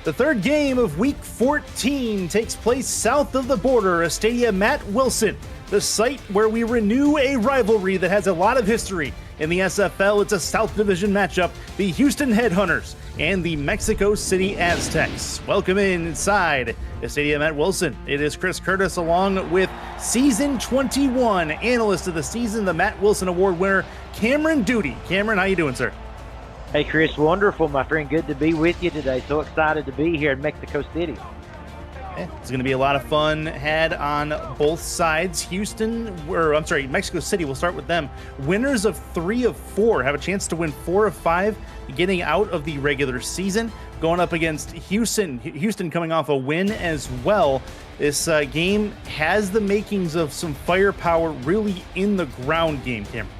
The third game of Week 14 takes place south of the border, a stadium Matt Wilson, the site where we renew a rivalry that has a lot of history. In the SFL, it's a South Division matchup, the Houston Headhunters and the Mexico City Aztecs. Welcome inside the stadium at Wilson. It is Chris Curtis along with Season 21 Analyst of the Season, the Matt Wilson Award winner, Cameron Duty. Cameron, how you doing, sir? Hey, Chris, wonderful, my friend. Good to be with you today. So excited to be here in Mexico City. It's going to be a lot of fun had on both sides. Mexico City, we'll start with them. Winners of 3 of 4 have a chance to win 4 of 5, getting out of the regular season, going up against Houston. Houston coming off a win as well. This game has the makings of some firepower really in the ground game, Cameron.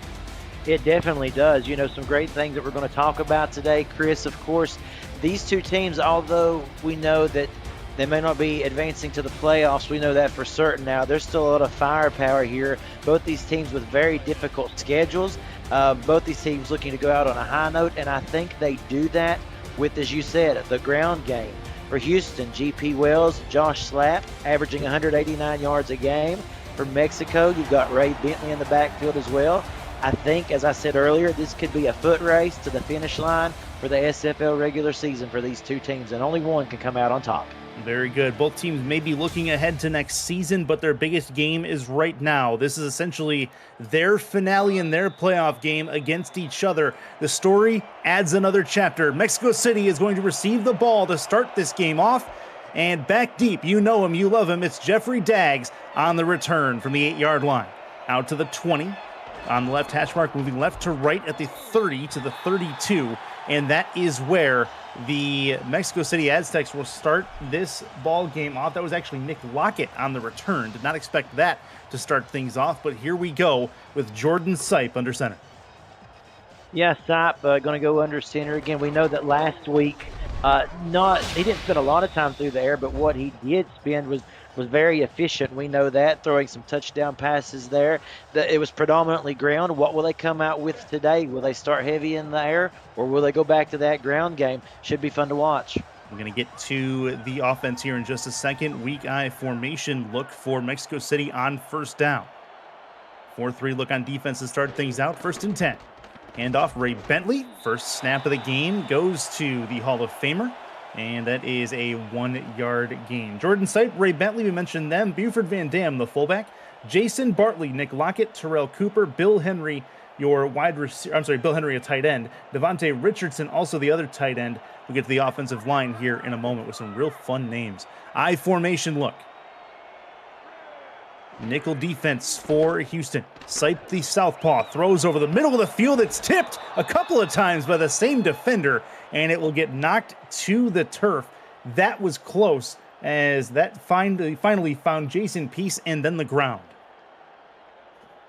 It definitely does. You know, some great things that we're going to talk about today, Chris. Of course, these two teams, although we know that they may not be advancing to the playoffs, we know that for certain now. There's still a lot of firepower here. Both these teams with very difficult schedules. Both these teams looking to go out on a high note, and I think they do that with, as you said, the ground game. For Houston, G.P. Wells, Josh Slapp, averaging 189 yards a game. For Mexico, you've got Ray Bentley in the backfield as well. I think, as I said earlier, this could be a foot race to the finish line for the SFL regular season for these two teams, and only one can come out on top. Very good. Both teams may be looking ahead to next season, but their biggest game is right now. This is essentially their finale and their playoff game against each other. The story adds another chapter. Mexico City is going to receive the ball to start this game off, and back deep, you know him, you love him, it's Jeffrey Daggs on the return from the 8-yard line. Out to the 20. On the left hash mark, moving left to right at the 30 to the 32, and that is where the Mexico City Aztecs will start this ball game off. That was actually Nick Lockett on the return. Did not expect that to start things off, but here we go with Jordan Sipe under center. Yeah, Sipe going to go under center again. We know that last week, he didn't spend a lot of time through the air, but what he did spend was very efficient. We know that, throwing some touchdown passes there. It was predominantly ground. What will they come out with today? Will they start heavy in the air, or will they go back to that ground game? Should be fun to watch. We're going to get to the offense here in just a second. Weak eye formation look for Mexico City on first down. 4-3 look on defense to start things out. 1st and 10. Handoff, Ray Bentley. First snap of the game goes to the Hall of Famer. And that is a 1-yard gain. Jordan Sipe, Ray Bentley, we mentioned them. Buford Van Dam, the fullback. Jason Bartley, Nick Lockett, Terrell Cooper, Bill Henry, Bill Henry, a tight end. Devontae Richardson, also the other tight end. We'll get to the offensive line here in a moment with some real fun names. I formation look. Nickel defense for Houston. Sipe the southpaw, throws over the middle of the field. It's tipped a couple of times by the same defender, and it will get knocked to the turf. That was close, as that finally found Jason Peace and then the ground.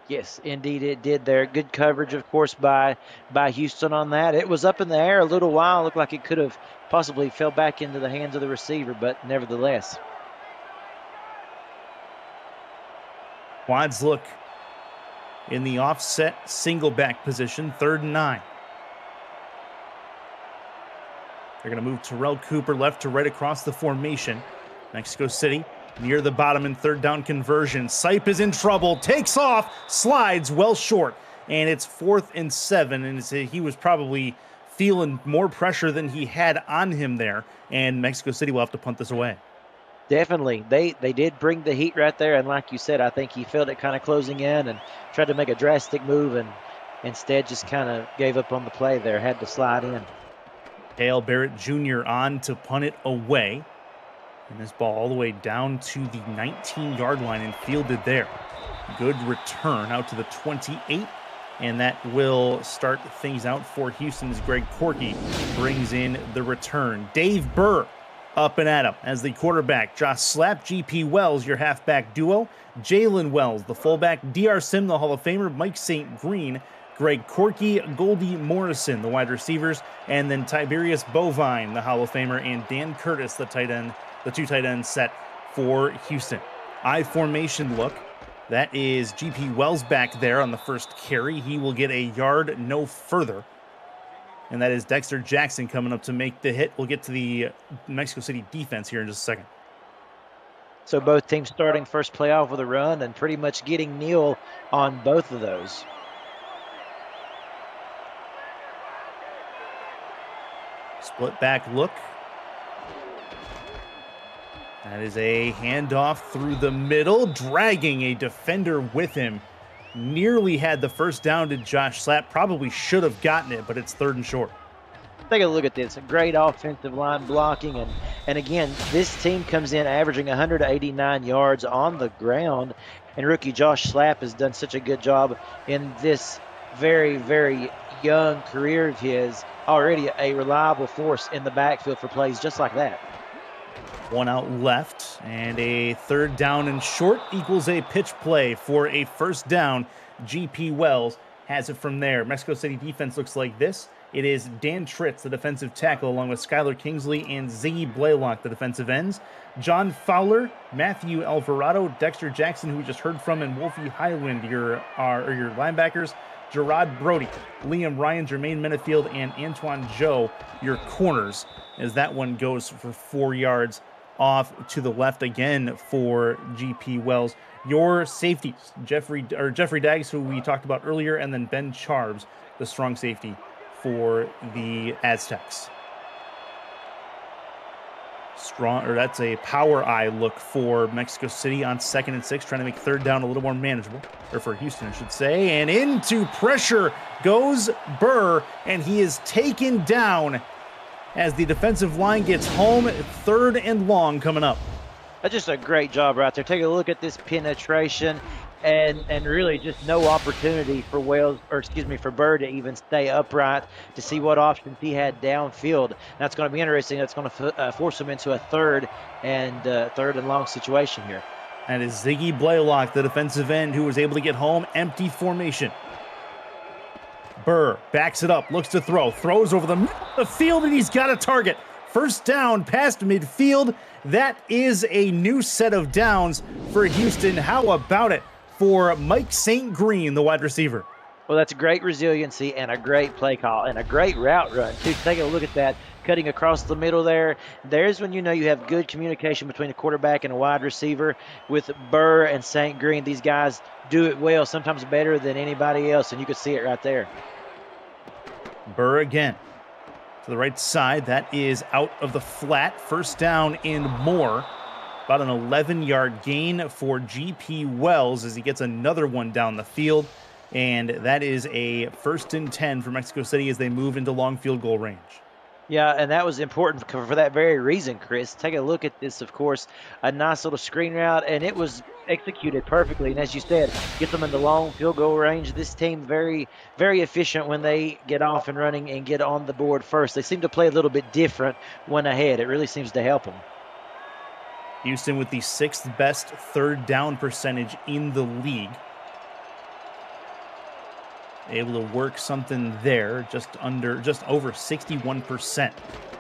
Yes, indeed it did there. Good coverage, of course, by Houston on that. It was up in the air a little while. Looked like it could have possibly fell back into the hands of the receiver, but nevertheless. Quads look in the offset single back position, 3rd and 9. They're going to move Terrell Cooper left to right across the formation. Mexico City near the bottom in 3rd down conversion. Sipe is in trouble, takes off, slides well short, and it's 4th and 7. And he was probably feeling more pressure than he had on him there, and Mexico City will have to punt this away. Definitely. They did bring the heat right there, and like you said, I think he felt it kind of closing in and tried to make a drastic move, and instead just kind of gave up on the play there, had to slide in. Hale Barrett Jr. on to punt it away. And this ball all the way down to the 19-yard line and fielded there. Good return out to the 28. And that will start things out for Houston's Greg Corky brings in the return. Dave Burr up and at him as the quarterback. Josh Slapp, G.P. Wells, your halfback duo. Jalen Wells, the fullback. D.R. Sim, the Hall of Famer. Mike St. Green. Greg Corky, Goldie Morrison, the wide receivers. And then Tiberius Bovine, the Hall of Famer. And Dan Curtis, the tight end. The 2 tight ends set for Houston. I formation look. That is G.P. Wells back there on the first carry. He will get a yard no further. and that is Dexter Jackson coming up to make the hit. We'll get to the Mexico City defense here in just a second. So both teams starting first play off with a run and pretty much getting nil on both of those. Split back look. That is a handoff through the middle, dragging a defender with him. Nearly had the first down to Josh Slapp. Probably should have gotten it, but it's 3rd and short. Take a look at this. Great offensive line blocking. And again, this team comes in averaging 189 yards on the ground. And rookie Josh Slapp has done such a good job in this very, very young career of his. Already a reliable force in the backfield for plays just like that. One out left, and a 3rd down and short equals a pitch play for a 1st down. GP Wells has it from there. Mexico City defense looks like this. It is Dan Tritz, the defensive tackle, along with Skylar Kingsley and Ziggy Blaylock, the defensive ends. John Fowler, Matthew Alvarado, Dexter Jackson, who we just heard from, and Wolfie Highland, your linebackers. Gerard Brody, Liam Ryan, Jermaine Menefield, and Antoine Joe, your corners, as that one goes for 4 yards off to the left again for GP Wells. Your safeties, Jeffrey Daggs, who we talked about earlier, and then Ben Charbs, the strong safety for the Aztecs. That's a power eye look for Mexico City on 2nd and 6, trying to make 3rd down a little more manageable, or for Houston, I should say. And into pressure goes Burr, and he is taken down as the defensive line gets home. 3rd and long coming up. That's just a great job right there. Take a look at this penetration and really just no opportunity for for Burr to even stay upright to see what options he had downfield. That's going to be interesting. That's going to force him into a 3rd and long situation here. That is Ziggy Blaylock, the defensive end, who was able to get home. Empty formation. Burr backs it up, looks to throw, throws over the field, and he's got a target. 1st down past midfield. That is a new set of downs for Houston. How about it for Mike St. Green, the wide receiver? Well, that's great resiliency and a great play call and a great route run, too. Take a look at that, cutting across the middle there. There's when you know you have good communication between a quarterback and a wide receiver. With Burr and St. Green, these guys do it well, sometimes better than anybody else, and you can see it right there. Burr again to the right side. That is out of the flat. 1st down and more. About an 11-yard gain for GP Wells as he gets another one down the field. And that is a 1st and 10 for Mexico City as they move into long field goal range. Yeah, and that was important for that very reason, Chris. Take a look at this, of course, a nice little screen route, and it was executed perfectly. And as you said, get them in the long field goal range. This team very, very efficient when they get off and running and get on the board first. They seem to play a little bit different when ahead. It really seems to help them. Houston with the 6th best 3rd down percentage in the league. Able to work something there, just over 61%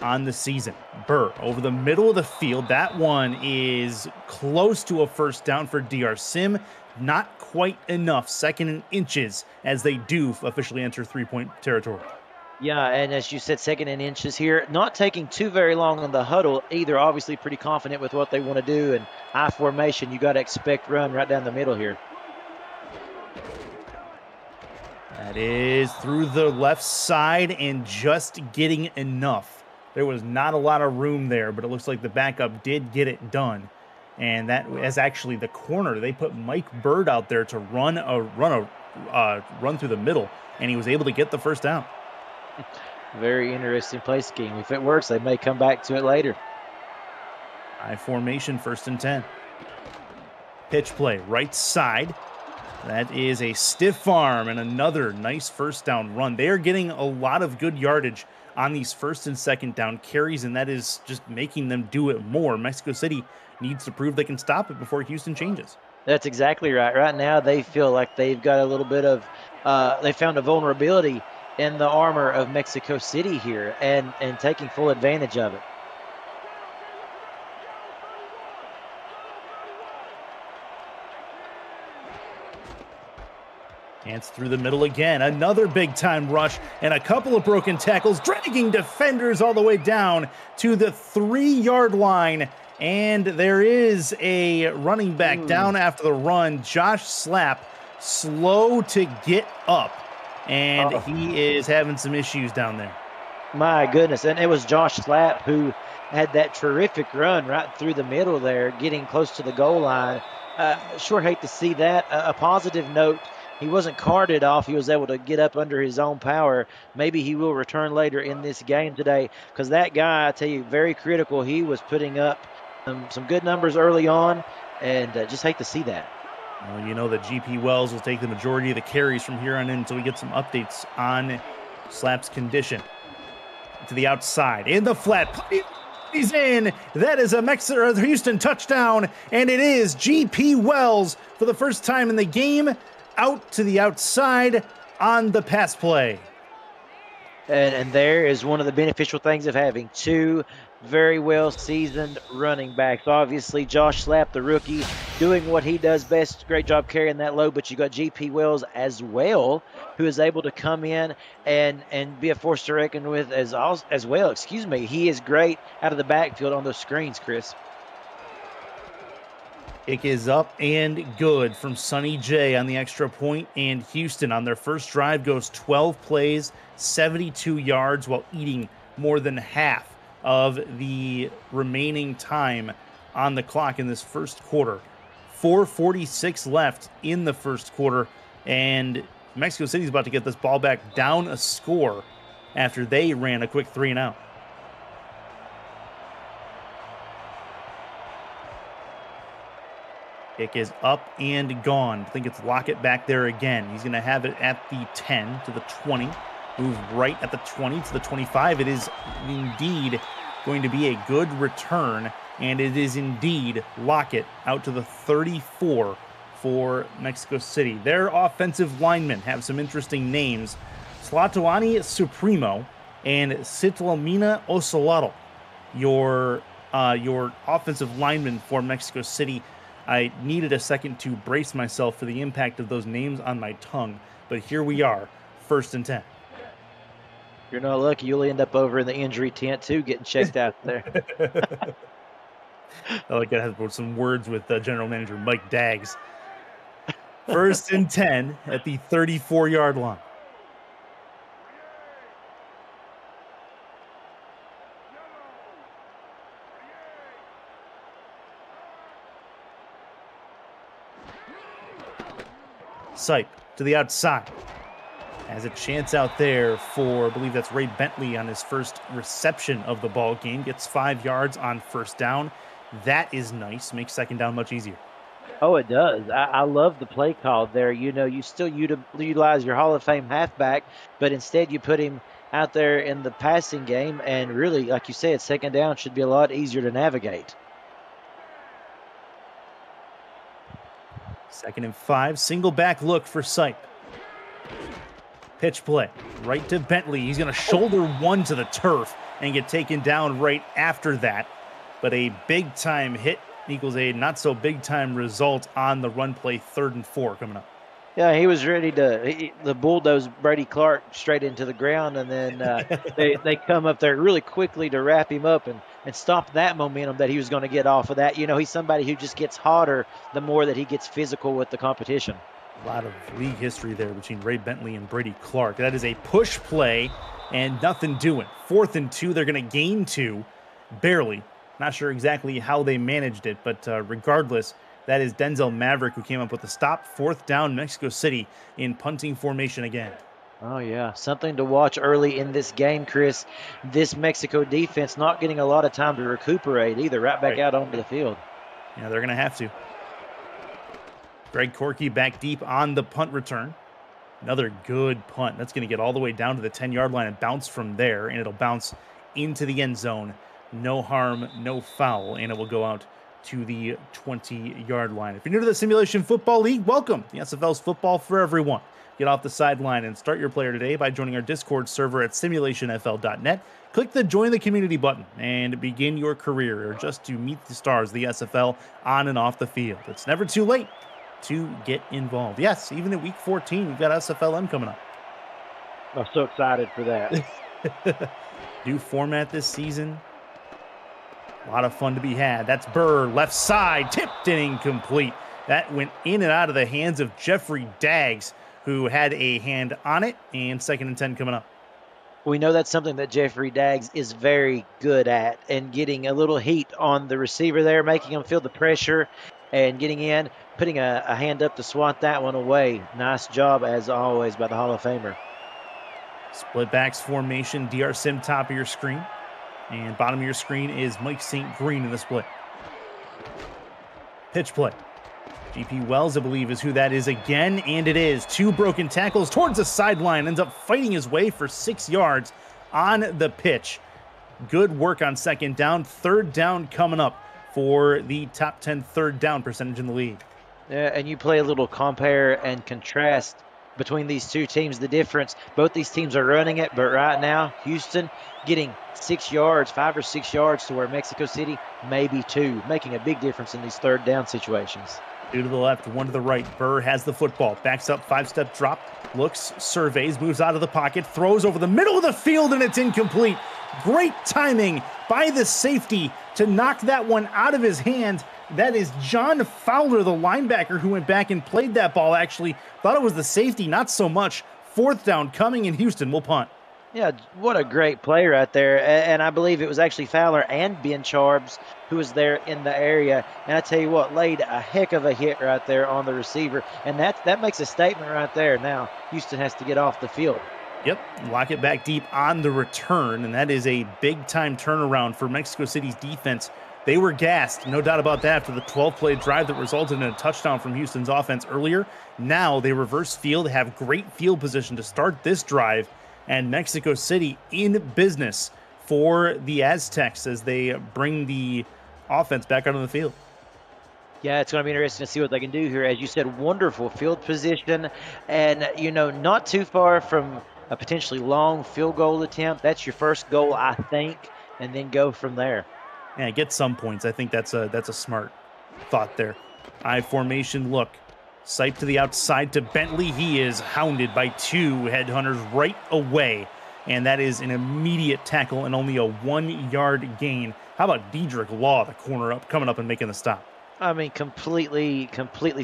on the season. Burr over the middle of the field. That one is close to a 1st down for DR Sim. Not quite enough. 2nd and inches as they do officially enter 3-point territory. Yeah, and as you said, 2nd and inches here. Not taking too very long on the huddle either. Obviously pretty confident with what they want to do. And high formation, you got to expect run right down the middle here. That is through the left side and just getting enough. There was not a lot of room there, but it looks like the backup did get it done. And that is actually the corner. They put Mike Bird out there to run through the middle, and he was able to get the 1st down. Very interesting play scheme. If it works, they may come back to it later. High formation, 1st and 10. Pitch play, right side. That is a stiff arm and another nice 1st down run. They are getting a lot of good yardage on these 1st and 2nd down carries, and that is just making them do it more. Mexico City needs to prove they can stop it before Houston changes. That's exactly right. Right now, they feel like they've got a little bit of they found a vulnerability in the armor of Mexico City here and taking full advantage of it. And it's through the middle again. Another big-time rush and a couple of broken tackles, dragging defenders all the way down to the 3-yard line. And there is a running back down after the run. Josh Slapp, slow to get up. And he is having some issues down there. My goodness. And it was Josh Slapp who had that terrific run right through the middle there, getting close to the goal line. Sure hate to see that. A positive note, he wasn't carted off. He was able to get up under his own power. Maybe he will return later in this game today, because that guy, I tell you, very critical. He was putting up some good numbers early on, and just hate to see that. Well, you know that GP Wells will take the majority of the carries from here on in until we get some updates on Slapp's condition. To the outside, in the flat, he's in. That is a Houston touchdown, and it is GP Wells for the first time in the game, out to the outside on the pass play. And there is one of the beneficial things of having two very well seasoned running backs. Obviously, Josh Slapp, the rookie, doing what he does best. Great job carrying that load. But you got GP Wells as well, who is able to come in and be a force to reckon with as well. Excuse me. He is great out of the backfield on those screens, Chris. Kick is up and good from Sonny J on the extra point, and Houston on their first drive goes 12 plays, 72 yards, while eating more than half of the remaining time on the clock in this first quarter. 4:46 left in the first quarter, and Mexico City's about to get this ball back down a score after they ran a quick 3-and-out. Kick is up and gone. I think it's Lockett back there again. He's going to have it at the 10 to the 20. Move right at the 20 to the 25. It is indeed going to be a good return, and it is indeed Lockett out to the 34 for Mexico City. Their offensive linemen have some interesting names. Tlatoani Supremo and Citlamina Osolaro. Your offensive linemen for Mexico City. I needed a second to brace myself for the impact of those names on my tongue, but here we are, 1st and 10. You're not lucky. You'll end up over in the injury tent, too, getting checked out there. I like I had some words with General Manager Mike Daggs. 1st and 10 at the 34-yard line. Sipe to the outside. Has a chance out there for, I believe that's Ray Bentley on his first reception of the ball game. Gets 5 yards on first down. That is nice. Makes second down much easier. Oh, it does. I love the play call there. You know, you still utilize your Hall of Fame halfback, but instead you put him out there in the passing game, and really, like you said, second down should be a lot easier to navigate. 2nd and 5. Single back look for Sipe. Pitch play right to Bentley. He's going to shoulder one to the turf and get taken down right after that. But a big-time hit equals a not-so-big-time result on the run play. 3rd and 4 coming up. Yeah, he was ready to the bulldoze Brady Clark straight into the ground, and then they come up there really quickly to wrap him up and stop that momentum that he was going to get off of that. You know, he's somebody who just gets hotter the more that he gets physical with the competition. A lot of league history there between Ray Bentley and Brady Clark. That is a push play and nothing doing. 4th and 2, they're going to gain 2, barely. Not sure exactly how they managed it, but regardless, that is Denzel Maverick who came up with the stop. 4th down, Mexico City in punting formation again. Oh, yeah. Something to watch early in this game, Chris. This Mexico defense not getting a lot of time to recuperate either, right back out onto the field. Yeah, they're going to have to. Greg Corky back deep on the punt return. Another good punt. That's going to get all the way down to the 10-yard line and bounce from there, and it'll bounce into the end zone. No harm, no foul, and it will go out to the 20-yard line. If you're new to the Simulation Football League, welcome. The SFL's football for everyone. Get off the sideline and start your player today by joining our Discord server at simulationfl.net. Click the Join the Community button and begin your career, or just to meet the stars of the SFL on and off the field. It's never too late to get involved. Yes, even in week 14, we've got SFLM coming up. I'm so excited for that. New format this season. A lot of fun to be had. That's Burr, left side, tipped and incomplete. That went in and out of the hands of Jeffrey Daggs, who had a hand on it, and 2nd and 10 coming up. We know that's something that Jeffrey Daggs is very good at, and getting a little heat on the receiver there, making him feel the pressure and getting in, putting a hand up to swat that one away. Nice job, as always, by the Hall of Famer. Split backs formation, DR Sim top of your screen. And bottom of your screen is Mike St. Green in the split. Pitch play. GP Wells, I believe, is who that is again, and it is. 2 broken tackles towards the sideline. Ends up fighting his way for 6 yards on the pitch. Good work on 2nd down. 3rd down coming up for the top 10 3rd down percentage in the league. Yeah, and you play a little compare and contrast between these two teams. The difference, both these teams are running it, but right now, Houston getting 6 yards, 5 or 6 yards, to where Mexico City maybe 2, making a big difference in these 3rd down situations. 2 to the left, 1 to the right. Burr has the football, backs up, 5-step drop, looks, surveys, moves out of the pocket, throws over the middle of the field, and it's incomplete. Great timing by the safety to knock that one out of his hand. That is John Fowler, the linebacker, who went back and played that ball. Actually, thought it was the safety, not so much. 4th down coming in Houston. We'll punt. Yeah, what a great play right there. And I believe it was actually Fowler and Ben Charbs who was there in the area. And I tell you what, laid a heck of a hit right there on the receiver. And that makes a statement right there. Now, Houston has to get off the field. Yep, lock it back deep on the return. And that is a big-time turnaround for Mexico City's defense. They were gassed, no doubt about that, after the 12-play drive that resulted in a touchdown from Houston's offense earlier. Now they reverse field, have great field position to start this drive, and Mexico City in business for the Aztecs as they bring the offense back out on the field. Yeah, it's going to be interesting to see what they can do here. As you said, wonderful field position, and, not too far from a potentially long field goal attempt. That's your first goal, I think, and then go from there. Yeah, get some points. I think that's a smart thought there. I formation look. Sipe to the outside to Bentley. He is hounded by 2 headhunters right away. And that is an immediate tackle and only a 1-yard gain. How about Dedrick Law, the corner up, coming up and making the stop? I mean, completely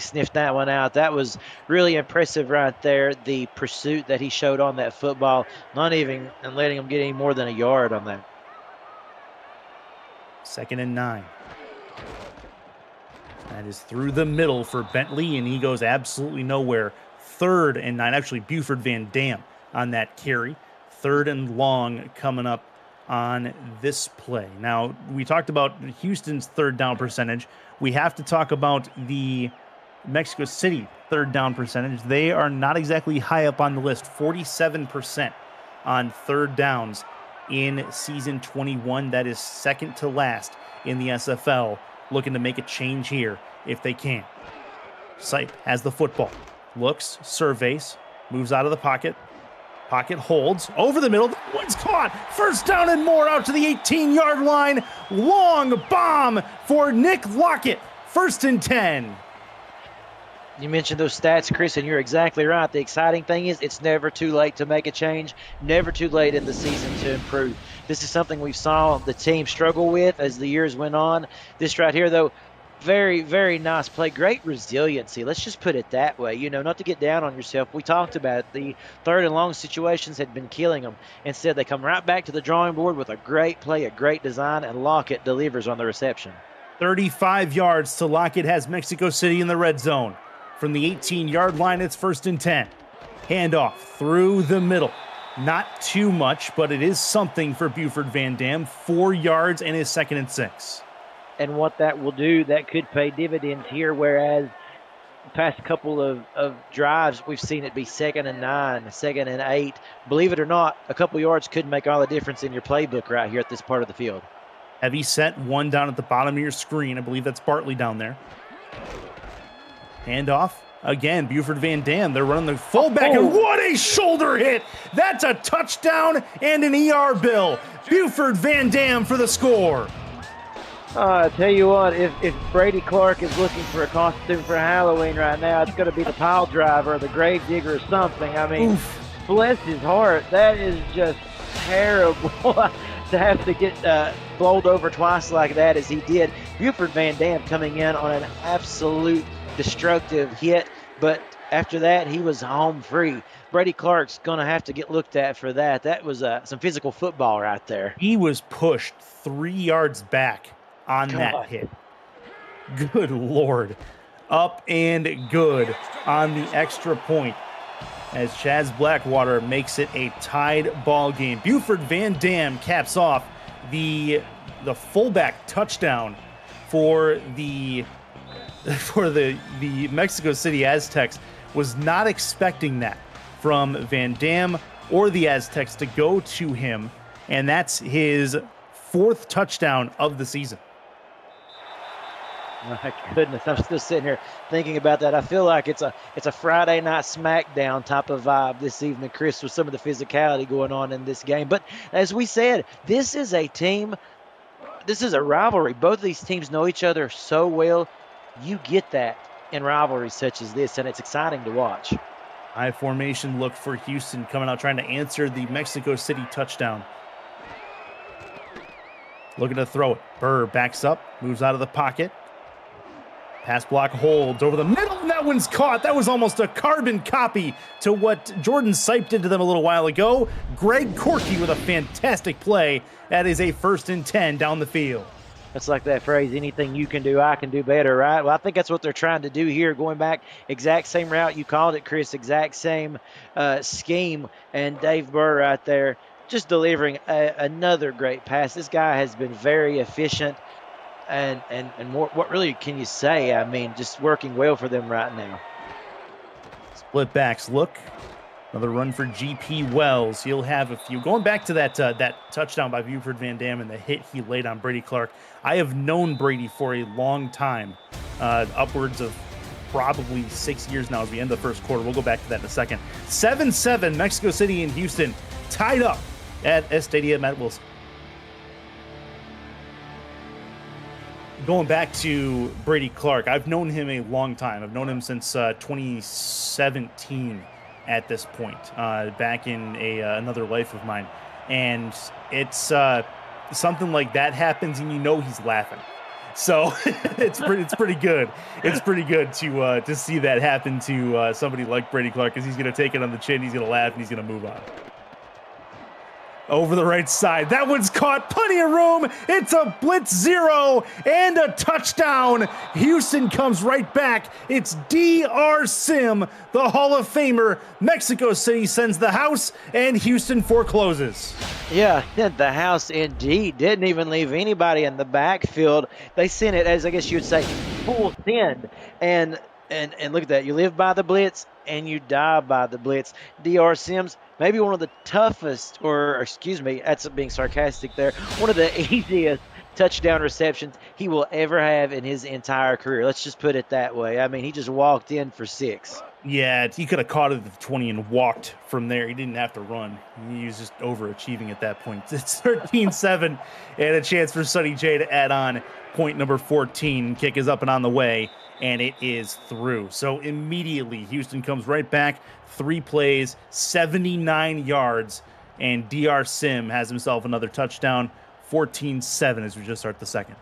sniffed that one out. That was really impressive right there. The pursuit that he showed on that football, not even letting him get any more than a yard on that. 2nd and 9. That is through the middle for Bentley, and he goes absolutely nowhere. 3rd and 9. Actually, Buford Van Dam on that carry. 3rd and long coming up on this play. Now, we talked about Houston's 3rd down percentage. We have to talk about the Mexico City 3rd down percentage. They are not exactly high up on the list. 47% on 3rd downs in season 21. That is 2nd to last in the SFL. Looking to make a change here if they can. Sipe has the football. Looks, surveys, moves out of the pocket. Pocket holds over the middle. That one's caught. 1st down and more out to the 18-yard line. Long bomb for Nick Lockett. 1st and 10. You mentioned those stats, Chris, and you're exactly right. The exciting thing is it's never too late to make a change, never too late in the season to improve. This is something we saw the team struggle with as the years went on. This right here, though, very, very nice play. Great resiliency. Let's just put it that way. Not to get down on yourself. We talked about it. The 3rd and long situations had been killing them. Instead, they come right back to the drawing board with a great play, a great design, and Lockett delivers on the reception. 35 yards to Lockett has Mexico City in the red zone. From the 18-yard line, it's 1st and 10. Handoff through the middle. Not too much, but it is something for Buford Van Dam. 4 yards and his 2nd and 6. And what that will do, that could pay dividends here, whereas the past couple of drives, we've seen it be 2nd and 9, 2nd and 8. Believe it or not, a couple yards could make all the difference in your playbook right here at this part of the field. Heavy set, 1 down at the bottom of your screen. I believe that's Bartley down there. Handoff. Again, Buford Van Dam. They're running the fullback, and what a shoulder hit! That's a touchdown and an ER bill. Buford Van Dam for the score. I tell you what, if Brady Clark is looking for a costume for Halloween right now, it's going to be the pile driver or the grave digger or something. I mean, Oof. bless his heart, that is just terrible to have to get bowled over twice like that as he did. Buford Van Dam coming in on an absolute destructive hit, but after that, he was home free. Brady Clark's going to have to get looked at for that. That was some physical football right there. He was pushed 3 yards back on that God. hit. Good Lord. Up and good on the extra point as Chaz Blackwater makes it a tied ball game. Buford Van Dam caps off the fullback touchdown for the Mexico City Aztecs. Was not expecting that from Van Dam or the Aztecs to go to him, and that's his 4th touchdown of the season. My goodness, I'm still sitting here thinking about that. I feel like it's a Friday night SmackDown type of vibe this evening, Chris, with some of the physicality going on in this game. But as we said, this is a team, this is a rivalry. Both of these teams know each other so well. You get that in rivalries such as this, and it's exciting to watch. High formation look for Houston coming out trying to answer the Mexico City touchdown. Looking to throw it. Burr backs up, moves out of the pocket. Pass block holds over the middle, and that one's caught. That was almost a carbon copy to what Jordan Sipe did to them a little while ago. Greg Corky with a fantastic play. That is a 1st and 10 down the field. That's like that phrase, anything you can do, I can do better, right? Well, I think that's what they're trying to do here, going back, exact same route. You called it, Chris, exact same scheme. And Dave Burr right there just delivering another great pass. This guy has been very efficient. And more, what really can you say? I mean, just working well for them right now. Split backs look. Another run for GP Wells. He'll have a few. Going back to that touchdown by Buford Van Dam and the hit he laid on Brady Clark. I have known Brady for a long time, upwards of probably 6 years now as we end the first quarter. We'll go back to that in a second. 7-7, Mexico City and Houston tied up at Estadio Matt Wilson. Going back to Brady Clark, I've known him a long time. I've known him since 2017 at this point, back in another life of mine. And it's something like that happens and you know he's laughing. So it's pretty good. It's pretty good to see that happen to somebody like Brady Clark, because he's going to take it on the chin, he's going to laugh, and he's going to move on. Over the right side. That one's caught. Plenty of room. It's a blitz 0 and a touchdown. Houston comes right back. It's DR Sim, the Hall of Famer. Mexico City sends the house, and Houston forecloses. Yeah, the house indeed. Didn't even leave anybody in the backfield. They sent it, as I guess you would say, full send. And look at that. You live by the blitz, and you die by the blitz. DR Sims, maybe one of the toughest, or excuse me, that's being sarcastic there, one of the easiest touchdown receptions he will ever have in his entire career. Let's just put it that way. I mean, he just walked in for 6. Yeah, he could have caught it at the 20 and walked from there. He didn't have to run. He was just overachieving at that point. It's 13-7 and a chance for Sonny J to add on point number 14. Kick is up and on the way, and it is through. So immediately, Houston comes right back. 3 plays, 79 yards, and DR Sim has himself another touchdown. 14-7 as we just start the second.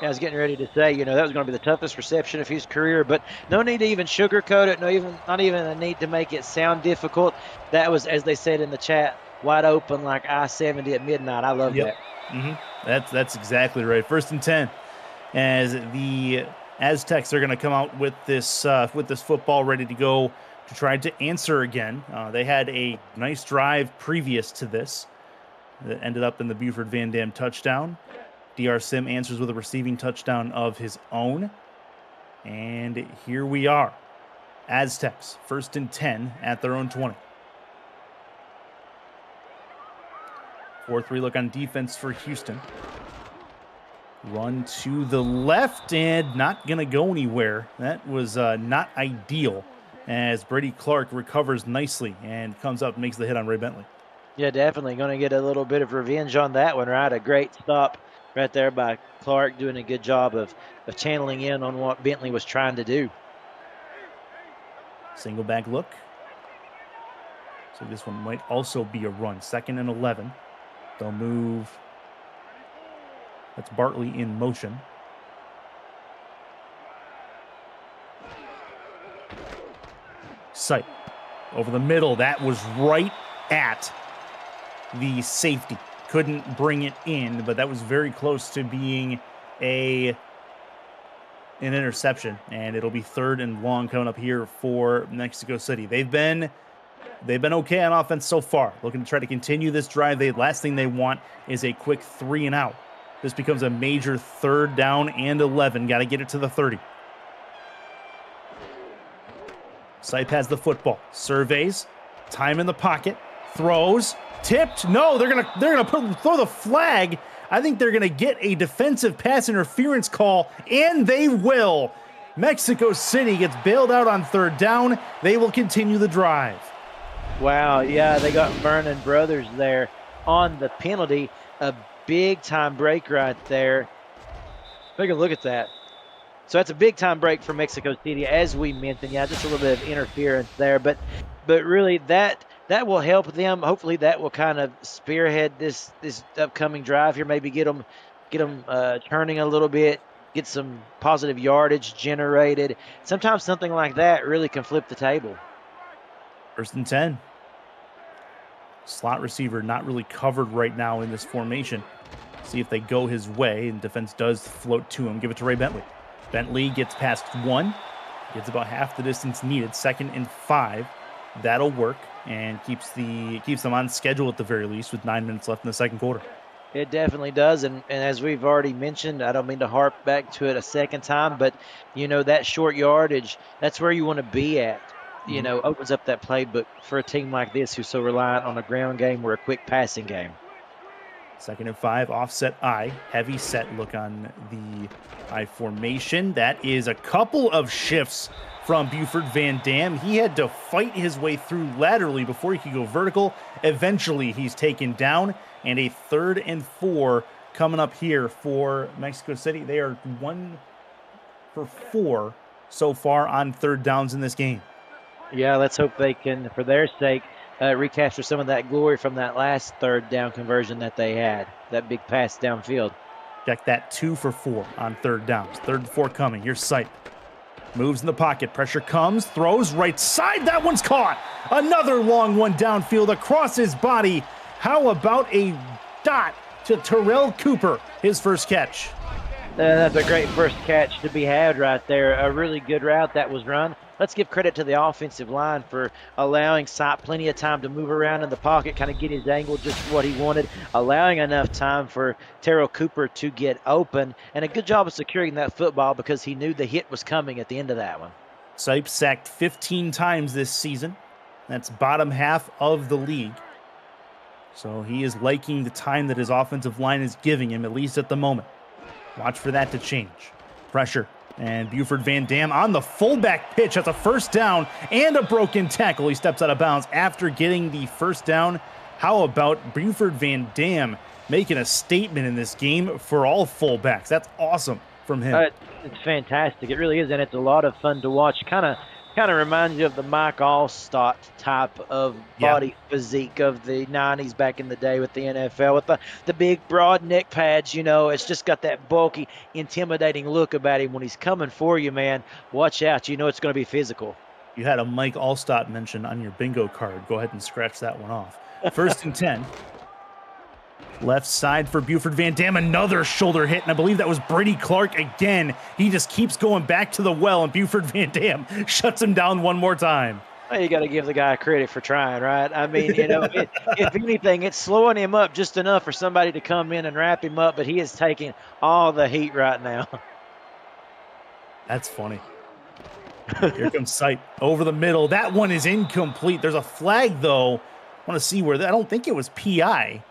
I was getting ready to say, that was going to be the toughest reception of his career, but no need to even sugarcoat it. Not even a need to make it sound difficult. That was, as they said in the chat, wide open like I-70 at midnight. I love that. Mm-hmm. That's exactly right. 1st and 10 as the Aztecs are going to come out with this football ready to go to try to answer again. They had a nice drive previous to this that ended up in the Buford Van Dam touchdown. DR Sim answers with a receiving touchdown of his own. And here we are. Aztecs, 1st and 10 at their own 20. 4-3 look on defense for Houston. Run to the left and not going to go anywhere. That was not ideal as Brady Clark recovers nicely and comes up and makes the hit on Ray Bentley. Yeah, definitely going to get a little bit of revenge on that one, right? A great stop right there by Clark, doing a good job of channeling in on what Bentley was trying to do. Single back look. So this one might also be a run. 2nd and 11. They'll move. That's Bartley in motion. Sight over the middle. That was right at the safety. Couldn't bring it in, but that was very close to being an interception. And it'll be 3rd and long coming up here for Mexico City. They've been okay on offense so far. Looking to try to continue this drive. The last thing they want is a quick 3 and out. This becomes a major 3rd down and 11. Got to get it to the 30. Sipe has the football. Surveys. Time in the pocket. Throws. Tipped. No, they're gonna throw the flag. I think they're gonna get a defensive pass interference call, and they will. Mexico City gets bailed out on 3rd down. They will continue the drive. Wow, yeah, they got Vernon Brothers there on the penalty. A big-time break right there. Take a look at that. So that's a big-time break for Mexico City, as we mentioned. Yeah, just a little bit of interference there. But really, that will help them. Hopefully, that will kind of spearhead this upcoming drive here. Maybe get them turning a little bit, get some positive yardage generated. Sometimes something like that really can flip the table. 1st and 10. Slot receiver not really covered right now in this formation. See if they go his way, and defense does float to him. Give it to Ray Bentley. Bentley gets past 1, gets about half the distance needed. 2nd and 5. That'll work and keeps them on schedule at the very least with 9 minutes left in the 2nd quarter. It definitely does, and as we've already mentioned, I don't mean to harp back to it a second time, but that short yardage, that's where you want to be at. Opens up that playbook for a team like this who's so reliant on a ground game or a quick passing game. 2nd and 5, offset I. Heavy set look on the I formation. That is a couple of shifts from Buford Van Dam. He had to fight his way through laterally before he could go vertical. Eventually, he's taken down, and a 3rd and 4 coming up here for Mexico City. They are 1 for 4 so far on 3rd downs in this game. Yeah, let's hope they can, for their sake, recapture some of that glory from that last 3rd down conversion that they had, that big pass downfield. Check that, 2 for 4 on 3rd downs. 3rd and 4 coming. Here's Sipe. Moves in the pocket. Pressure comes. Throws right side. That one's caught. Another long one downfield across his body. How about a dot to Terrell Cooper, his first catch? That's a great first catch to be had right there. A really good route that was run. Let's give credit to the offensive line for allowing Sipe plenty of time to move around in the pocket, kind of get his angle just what he wanted, allowing enough time for Terrell Cooper to get open, and a good job of securing that football because he knew the hit was coming at the end of that one. Sipe sacked 15 times this season. That's bottom half of the league. So he is liking the time that his offensive line is giving him, at least at the moment. Watch for that to change. Pressure. And Buford Van Dam on the fullback pitch. That's a 1st down and a broken tackle. He steps out of bounds after getting the 1st down. How about Buford Van Dam making a statement in this game for all fullbacks? That's awesome from him. It's fantastic. It really is, and it's a lot of fun to watch. Kind of reminds you of the Mike Allstott type of body physique of the 90s back in the day with the NFL, with the big, broad neck pads. It's just got that bulky, intimidating look about him. When he's coming for you, man, watch out. It's going to be physical. You had a Mike Allstott mention on your bingo card. Go ahead and scratch that one off. 1st and 10. Left side for Buford Van Dam, another shoulder hit, and I believe that was Brady Clark again. He just keeps going back to the well, and Buford Van Dam shuts him down one more time. Well, you got to give the guy credit for trying, right? I mean, if anything, it's slowing him up just enough for somebody to come in and wrap him up, but he is taking all the heat right now. That's funny. Here comes Sipe over the middle. That one is incomplete. There's a flag, though. I want to see where I don't think it was PI.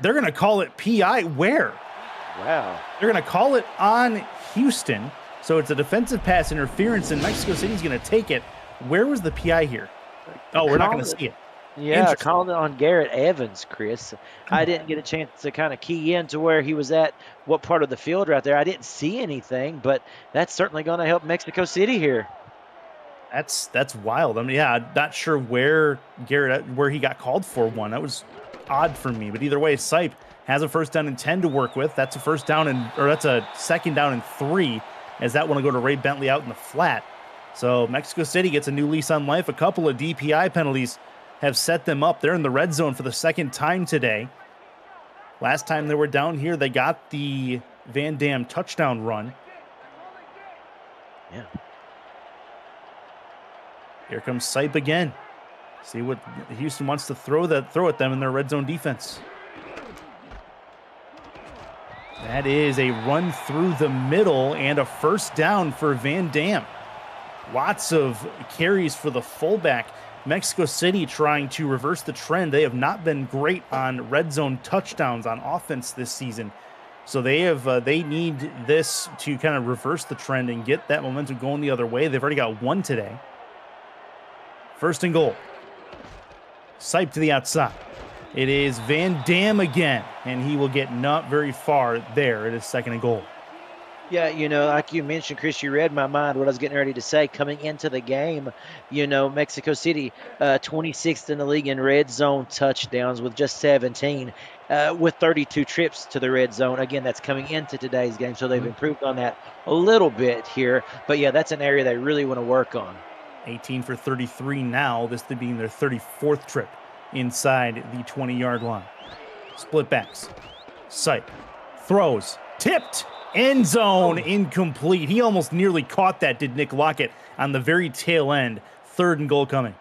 They're going to call it PI where? Wow. They're going to call it on Houston. So it's a defensive pass interference, and Mexico City's going to take it. Where was the PI here? Oh, we're not going to see it. Yeah, Interesting. calling it on Garrett Evans, Chris. I didn't get a chance to kind of key in to where he was at, what part of the field right there. I didn't see anything, but that's certainly going to help Mexico City here. That's wild. I mean, yeah, I'm not sure where where he got called for one. That was odd for me. But either way, Sipe has a first down and 10 to work with. That's a first down or that's a second down and 3, as that one will go to Ray Bentley out in the flat. So Mexico City gets a new lease on life. A couple of DPI penalties have set them up. They're in the red zone for the second time today. Last time they were down here, they got the Van Dam touchdown run. Yeah. Here comes Sipe again. See what Houston wants to throw at them in their red zone defense. That is a run through the middle and a first down for Van Dam. Lots of carries for the fullback. Mexico City trying to reverse the trend. They have not been great on red zone touchdowns on offense this season. So they need this to kind of reverse the trend and get that momentum going the other way. They've already got one today. First and goal. Sipe to the outside. It is Van Dam again, and he will get not very far there. It is second and goal. Yeah, like you mentioned, Chris, you read my mind what I was getting ready to say. Coming into the game, Mexico City, 26th in the league in red zone touchdowns with just 17, with 32 trips to the red zone. Again, that's coming into today's game, so they've improved on that a little bit here. But, yeah, that's an area they really want to work on. 18 for 33 now, this being their 34th trip inside the 20-yard line. Split backs. Sipe throws. Tipped. End zone. Incomplete. He almost nearly caught that, did Nick Lockett, on the very tail end. Third and goal coming.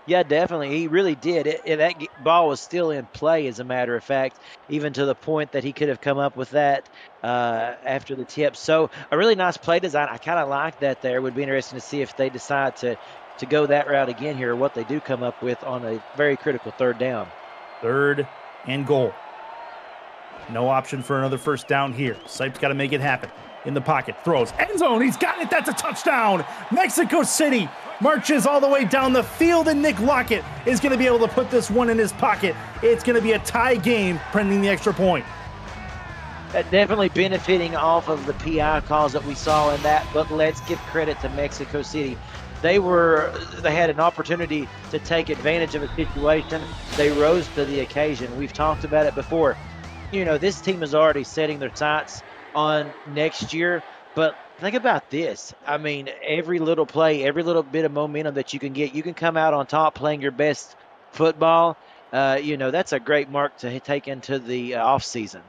Yeah, definitely. He really did. That ball was still in play, as a matter of fact, even to the point that he could have come up with that after the tip. So a really nice play design. I kind of like that there. It would be interesting to see if they decide to go that route again here, or what they do come up with on a very critical third down. Third and goal. No option for another first down here. Sipe's got to make it happen. In the pocket, throws, end zone, he's got it, that's a touchdown! Mexico City marches all the way down the field, and Nick Lockett is going to be able to put this one in his pocket. It's going to be a tie game, pending the extra point. Definitely benefiting off of the PI calls that we saw in that, but let's give credit to Mexico City. They had an opportunity to take advantage of a situation. They rose to the occasion. We've talked about it before. This team is already setting their sights on next year, but think about this. I mean, every little play, every little bit of momentum that you can get, you can come out on top playing your best football. That's a great mark to take into the offseason.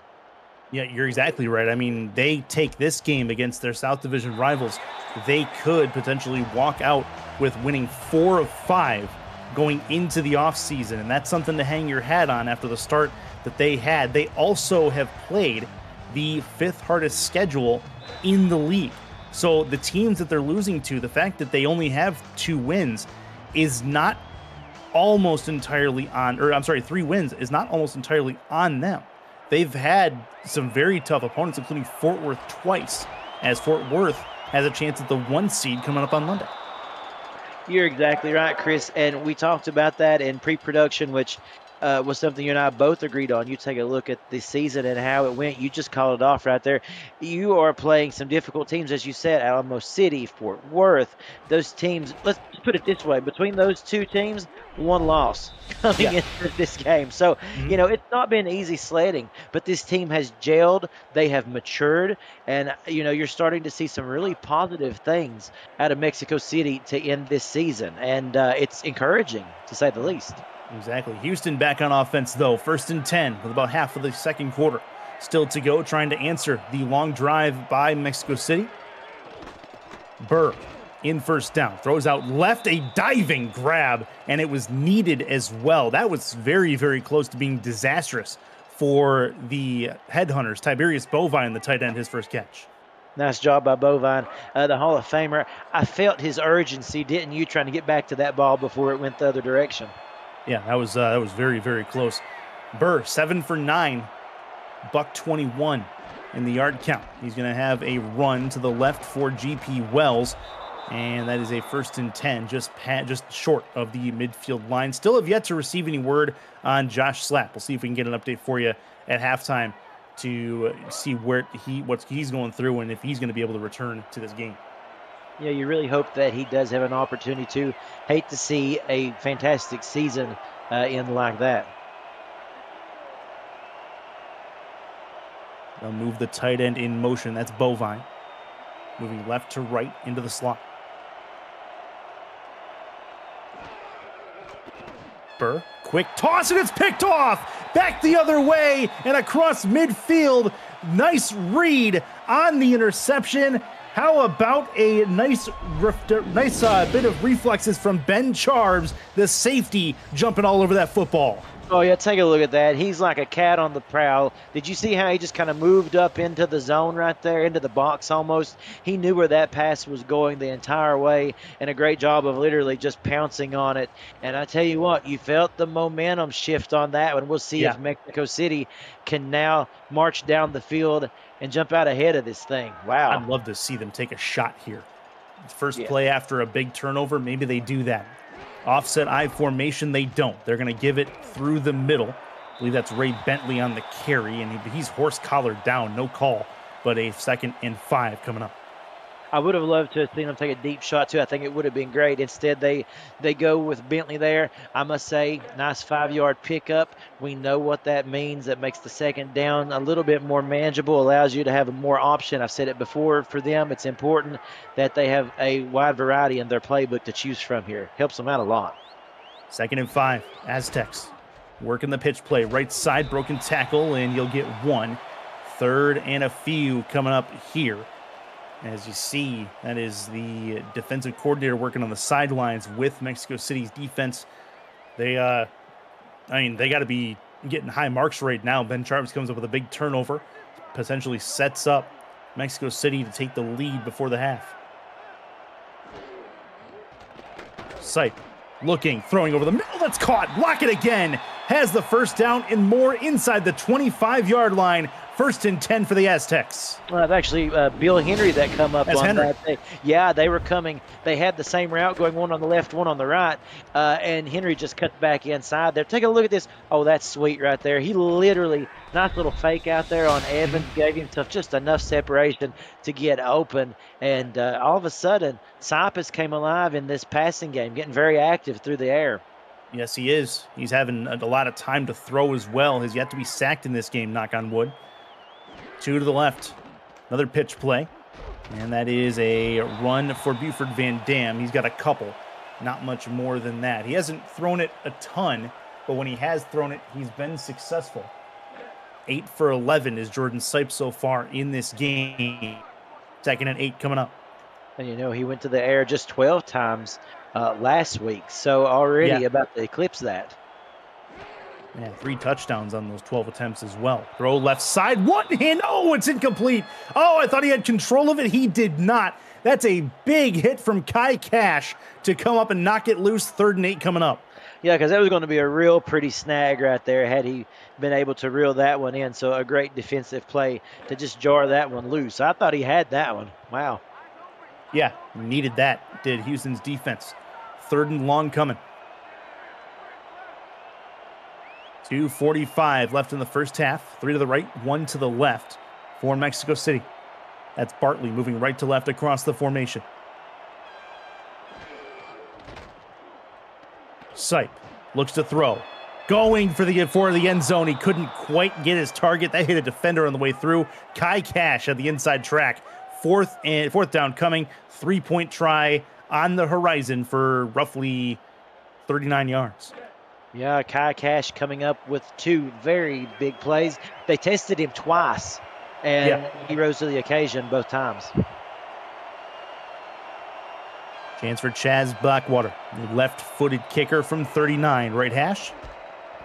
Yeah, you're exactly right. I mean, they take this game against their South Division rivals. They could potentially walk out with winning 4 of 5 going into the offseason, and that's something to hang your hat on after the start that they had. They also have played the 5th hardest schedule in the league. So the teams that they're losing to, the fact that they only have 2 wins is not almost entirely on, 3 wins is not almost entirely on them. They've had some very tough opponents, including Fort Worth twice, as Fort Worth has a chance at the 1 seed coming up on Monday. You're exactly right, Chris. And we talked about that in pre-production, which was something you and I both agreed on. You take a look at the season and how it went. You just called it off right there. You are playing some difficult teams, as you said, Alamo City, Fort Worth. Those teams, let's put it this way, between those 2 teams, 1 loss coming into this game. So, it's not been easy sledding, but this team has gelled. They have matured, and, you're starting to see some really positive things out of Mexico City to end this season, and it's encouraging, to say the least. Exactly. Houston back on offense, though. 1st and 10 with about half of the second quarter still to go, trying to answer the long drive by Mexico City. Burr in first down, throws out left, a diving grab, and it was needed as well. That was very, very close to being disastrous for the Headhunters. Tiberius Bovine, the tight end, his first catch. Nice job by Bovine, the Hall of Famer. I felt his urgency, didn't you, trying to get back to that ball before it went the other direction? Yeah, that was very, very close. Burr, 7 for 9, $121 in the yard count. He's going to have a run to the left for GP Wells. And that is a 1st and 10, just short of the midfield line. Still have yet to receive any word on Josh Slapp. We'll see if we can get an update for you at halftime to see what he's going through and if he's going to be able to return to this game. Yeah, you really hope that he does have an opportunity to. Hate to see a fantastic season end like that. They'll move the tight end in motion. That's Bovine. Moving left to right into the slot. Burr, quick toss, and it's picked off. Back the other way and across midfield. Nice read on the interception. How about a nice bit of reflexes from Ben Charbs, the safety, jumping all over that football. Oh, yeah, take a look at that. He's like a cat on the prowl. Did you see how he just kind of moved up into the zone right there, into the box almost? He knew where that pass was going the entire way, and a great job of literally just pouncing on it. And I tell you what, you felt the momentum shift on that one. We'll see if Mexico City can now march down the field and jump out ahead of this thing. Wow. I'd love to see them take a shot here. First play after a big turnover, maybe they do that. Offset I formation, they don't. They're going to give it through the middle. I believe that's Ray Bentley on the carry, and he's horse-collared down, no call, but a 2nd and 5 coming up. I would have loved to have seen them take a deep shot, too. I think it would have been great. Instead, they go with Bentley there. I must say, nice 5-yard pickup. We know what that means. That makes the 2nd down a little bit more manageable, allows you to have more option. I've said it before, for them, it's important that they have a wide variety in their playbook to choose from here. Helps them out a lot. 2nd and 5, Aztecs. Working the pitch play, right side, broken tackle, and you'll get 1. 3rd and a few coming up here. As you see, that is the defensive coordinator working on the sidelines with Mexico City's defense. They got to be getting high marks right now. Ben Charbs comes up with a big turnover, potentially sets up Mexico City to take the lead before the half. Sipe, looking, throwing over the middle. That's caught. Block it again. Has the 1st down and more inside the 25-yard line. 1st and 10 for the Aztecs. Well, actually, Bill Henry that come up on Henry. that. Yeah, they were coming. They had the same route going, one on the left, one on the right, and Henry just cut back inside there. Take a look at this. Oh, that's sweet right there. He literally, nice little fake out there on Evans, gave himself just enough separation to get open, and all of a sudden, Cypress came alive in this passing game, getting very active through the air. Yes, he is. He's having a lot of time to throw as well. He's yet to be sacked in this game, knock on wood. 2 to the left. Another pitch play. And that is a run for Buford Van Dam. He's got a couple. Not much more than that. He hasn't thrown it a ton, but when he has thrown it, he's been successful. 8 for 11 is Jordan Sipe so far in this game. 2nd and 8 coming up. And he went to the air just 12 times last week. So already about to eclipse that. Yeah, 3 touchdowns on those 12 attempts as well. Throw left side, one hand. Oh, it's incomplete. Oh, I thought he had control of it. He did not. That's a big hit from Kai Cash to come up and knock it loose. 3rd and 8 coming up. Yeah, because that was going to be a real pretty snag right there had he been able to reel that one in. So a great defensive play to just jar that one loose. I thought he had that one. Wow. Yeah, needed that, did Houston's defense. 3rd and long coming. 2:45 left in the first half. 3 to the right, 1 to the left for Mexico City. That's Bartley moving right to left across the formation. Sipe looks to throw. Going for the end zone. He couldn't quite get his target. That hit a defender on the way through. Kai Cash at the inside track. 4th down coming. 3-point try on the horizon for roughly 39 yards. Yeah, Kai Cash coming up with 2 very big plays. They tested him twice, and he rose to the occasion both times. Chance for Chaz Blackwater, the left-footed kicker from 39. Right hash.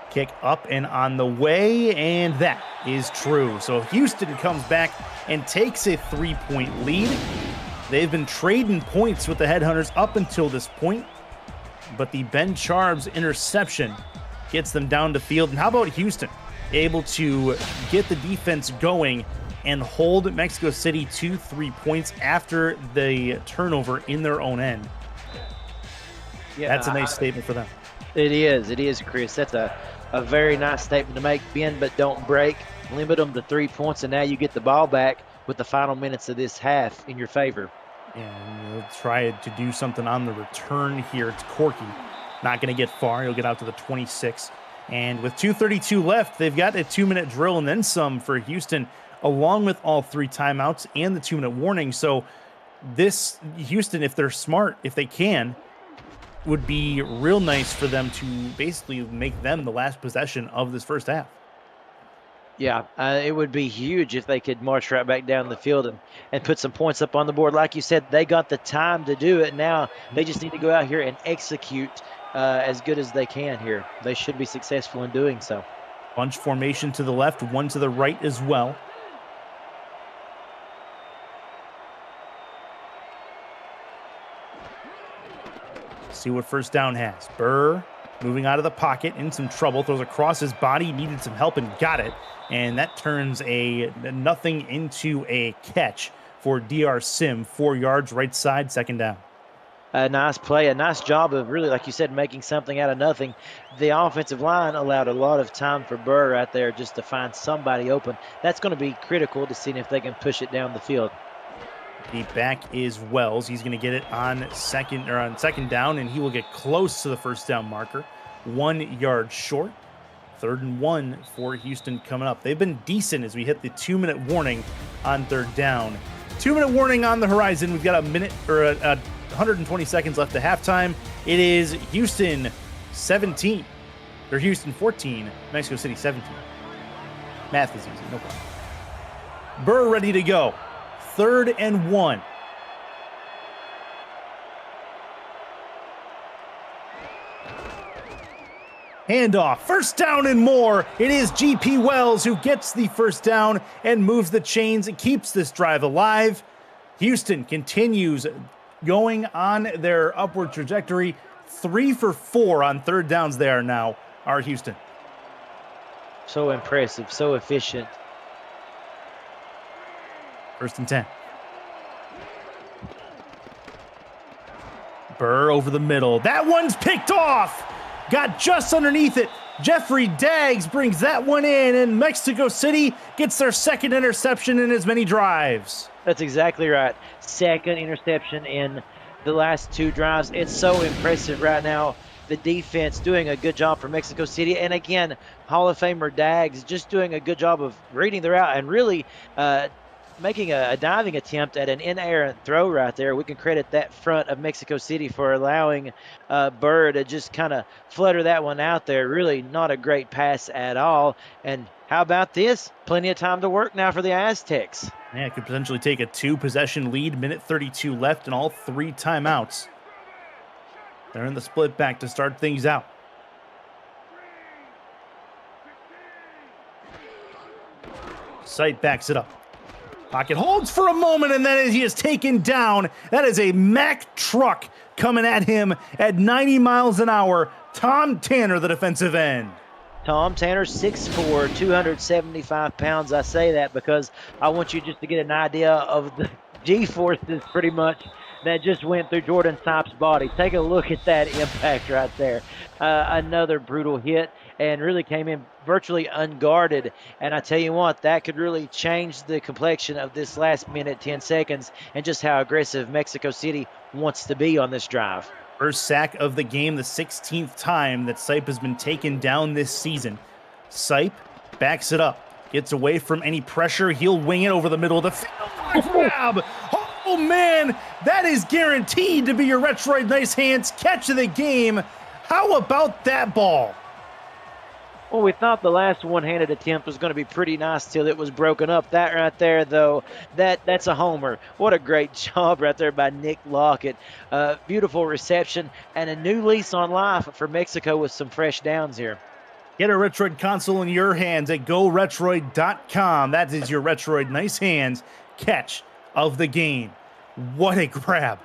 Kick up and on the way, and that is true. So Houston comes back and takes a 3-point lead. They've been trading points with the Headhunters up until this point. But the Ben Charbs interception gets them down the field. And how about Houston? Able to get the defense going and hold Mexico City to 3 points after the turnover in their own end. Yeah, That's a nice statement for them. It is, Chris. That's a very nice statement to make. Bend but don't break. Limit them to 3 points, and now you get the ball back with the final minutes of this half in your favor. And they'll try to do something on the return here. It's Corky. Not going to get far. He'll get out to the 26. And with 2:32 left, they've got a 2-minute drill and then some for Houston, along with all 3 timeouts and the 2-minute warning. So this Houston, if they're smart, if they can, would be real nice for them to basically make them the last possession of this first half. Yeah, it would be huge if they could march right back down the field and put some points up on the board. Like you said, they got the time to do it. Now they just need to go out here and execute as good as they can here. They should be successful in doing so. Bunch formation to the left, one to the right as well. See what first down has. Burr moving out of the pocket, in some trouble, throws across his body, needed some help and got it. And that turns a nothing into a catch for DR Sim. 4 yards, right side, second down. A nice play, a nice job of really, like you said, making something out of nothing. The offensive line allowed a lot of time for Burr right there just to find somebody open. That's going to be critical to see if they can push it down the field. The back is Wells. He's going to get it on second down, and he will get close to the first down marker. 1 yard short. 3rd and 1 for Houston coming up. They've been decent as we hit the 2-minute warning on 3rd down. 2-minute warning on the horizon. We've got 120 seconds left to halftime. It is Houston 17, or Houston 14, Mexico City 17. Math is easy, no problem. Burr ready to go. 3rd and 1. Handoff, first down and more. It is GP Wells who gets the first down and moves the chains and keeps this drive alive. Houston continues going on their upward trajectory. 3 for 4 on 3rd downs they are now, are Houston. So impressive, so efficient. 1st and 10. Burr over the middle. That one's picked off. Got just underneath it. Jeffrey Daggs brings that one in, and Mexico City gets their 2nd interception in as many drives. That's exactly right. 2nd interception in the last 2 drives. It's so impressive right now. The defense doing a good job for Mexico City. And again, Hall of Famer Daggs just doing a good job of reading the route and really making a diving attempt at an in-air throw right there. We can credit that front of Mexico City for allowing Burr to just kind of flutter that one out there. Really not a great pass at all. And how about this? Plenty of time to work now for the Aztecs. Yeah, it could potentially take a 2-possession lead, minute 32 left, and all 3 timeouts. They're in the split back to start things out. Sight backs it up. Pocket holds for a moment, and then he is taken down. That is a Mack truck coming at him at 90 miles an hour. Tom Tanner, the defensive end. Tom Tanner, 6'4", 275 pounds. I say that because I want you just to get an idea of the G-forces pretty much that just went through Jordan Sipes' body. Take a look at that impact right there. Another brutal hit, and really came in virtually unguarded. And I tell you what, that could really change the complexion of this last minute, 10 seconds, and just how aggressive Mexico City wants to be on this drive. First sack of the game, the 16th time that Sipe has been taken down this season. Sipe backs it up, gets away from any pressure. He'll wing it over the middle of the field. Grab! Oh, man, that is guaranteed to be your Retroid Nice Hands catch of the game. How about that ball? Well, we thought the last one-handed attempt was going to be pretty nice till it was broken up. That right there, though, that's a homer. What a great job right there by Nick Lockett. Beautiful reception and a new lease on life for Mexico with some fresh downs here. Get a Retroid console in your hands at GoRetroid.com. That is your Retroid Nice Hands catch of the game. What a grab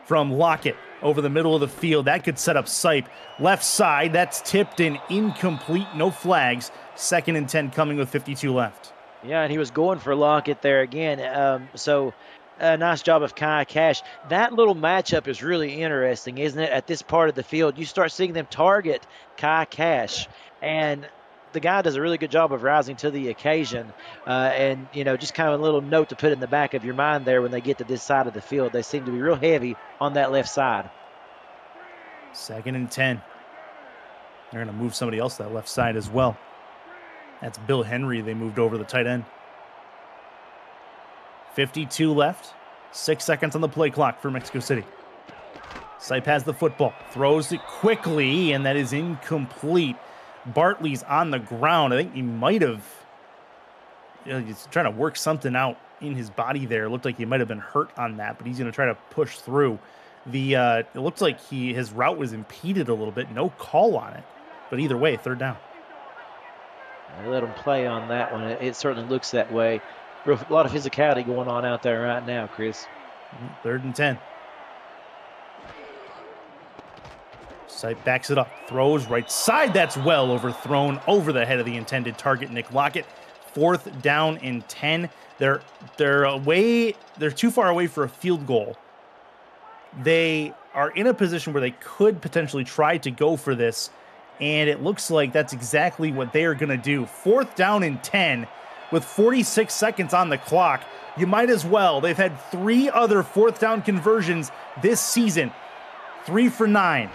from Lockett over the middle of the field. That could set up Sipe. Left side, that's tipped and incomplete. No flags. 2nd and 10 coming with 52 left. Yeah, and he was going for Lockett there again. So nice job of Kai Cash. That little matchup is really interesting, isn't it? At this part of the field, you start seeing them target Kai Cash, and the guy does a really good job of rising to the occasion. And just kind of a little note to put in the back of your mind there when they get to this side of the field. They seem to be real heavy on that left side. 2nd and 10. They're going to move somebody else to that left side as well. That's Bill Henry. They moved over the tight end. 52 left. 6 seconds on the play clock for Mexico City. Sipe has the football. Throws it quickly, and that is incomplete. Bartley's on the ground. I think he might have... he's trying to work something out in his body there. It looked like he might have been hurt on that, but he's going to try to push through. It looks like his route was impeded a little bit. No call on it. But either way, 3rd down. I let him play on that one. It certainly looks that way. A lot of physicality going on out there right now, Chris. 3rd and 10. Sipe backs it up. Throws right side. That's well overthrown over the head of the intended target, Nick Lockett. 4th down and 10. They're too far away for a field goal. They are in a position where they could potentially try to go for this, and it looks like that's exactly what they are going to do. 4th down and 10 with 46 seconds on the clock. You might as well. They've had 3 other 4th down conversions this season. 3 for 9.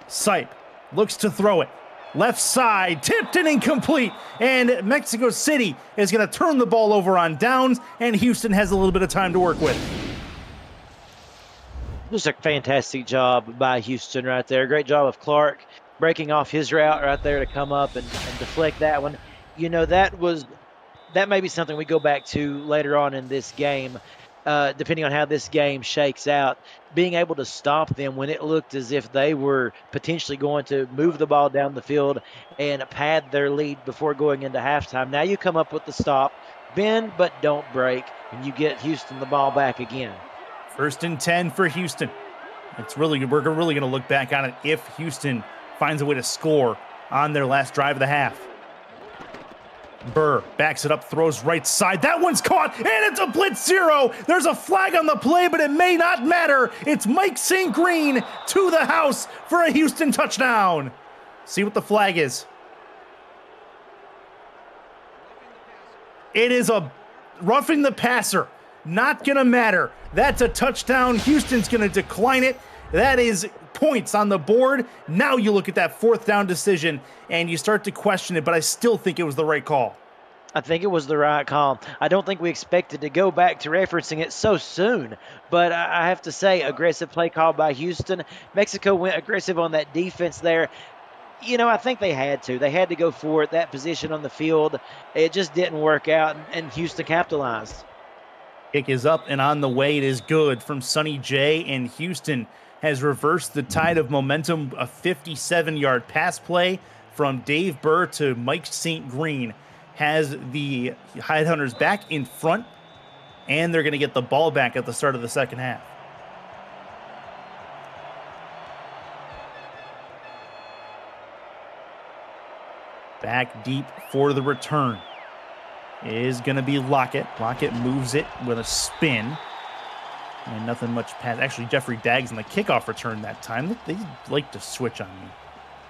Sipe looks to throw it. Left side, tipped and incomplete. And Mexico City is going to turn the ball over on downs, and Houston has a little bit of time to work with. Just a fantastic job by Houston right there. Great job of Clark breaking off his route right there to come up and deflect that one. That may be something we go back to later on in this game, depending on how this game shakes out. Being able to stop them when it looked as if they were potentially going to move the ball down the field and pad their lead before going into halftime. Now you come up with the stop, bend but don't break, and you get Houston the ball back again. 1st and 10 for Houston. We're really going to look back on it if Houston finds a way to score on their last drive of the half. Burr backs it up, throws right side. That one's caught, and it's a blitz 0. There's a flag on the play, but it may not matter. It's Mike St. Green to the house for a Houston touchdown. See what the flag is. It is a roughing the passer. Not going to matter. That's a touchdown. Houston's going to decline it. That is points on the board. Now you look at that 4th down decision and you start to question it, but I still think it was the right call. I think it was the right call. I don't think we expected to go back to referencing it so soon, but I have to say, aggressive play call by Houston. Mexico went aggressive on that defense there. I think they had to. They had to go for it, that position on the field. It just didn't work out, and Houston capitalized. Kick is up and on the way. It is good from Sonny J, and Houston has reversed the tide of momentum. A 57-yard pass play from Dave Burr to Mike St. Green has the Headhunters back in front, and they're going to get the ball back at the start of the 2nd half. Back deep for the return is going to be Lockett. Lockett moves it with a spin. And nothing much pass. Actually, Jeffrey Daggs in the kickoff return that time. They like to switch on me.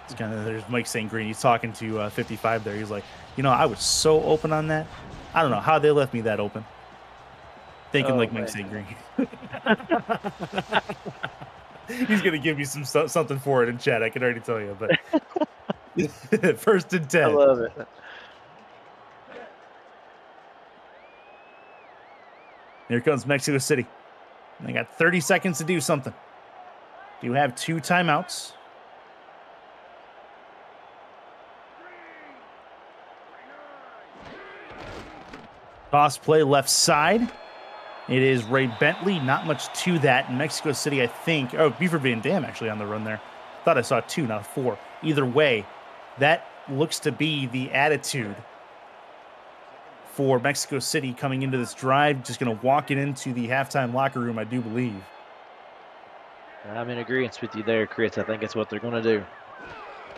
It's kind of, there's Mike St. Green. He's talking to 55 there. He's like, I was so open on that. I don't know how they left me that open. Thinking like Mike St. Green. He's going to give me something for it in chat. I can already tell you. But 1st and 10. I love it. Here comes Mexico City. They got 30 seconds to do something. You have 2 timeouts. Toss play left side. It is Ray Bentley. Not much to that. In Mexico City, I think. Oh, Beaver Van Dam actually on the run there. Thought I saw 2, not 4. Either way, that looks to be the attitude for Mexico City coming into this drive. Just going to walk it into the halftime locker room, I do believe. I'm in agreement with you there, Chris. I think that's what they're going to do.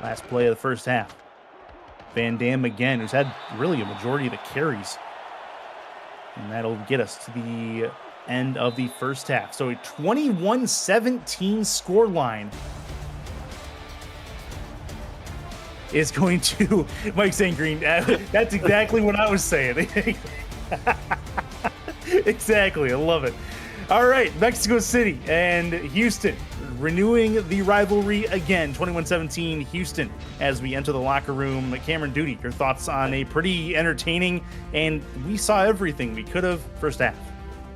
Last play of the 1st half. Van Dam again, who's had really a majority of the carries. And that'll get us to the end of the first half. So a 21-17 scoreline is going to, Mike St. Green, that's exactly what I was saying. Exactly, I love it. All right, Mexico City and Houston renewing the rivalry again, 21-17 Houston as we enter the locker room. Cameron Duty, your thoughts on a pretty entertaining, and we saw everything we could have first half.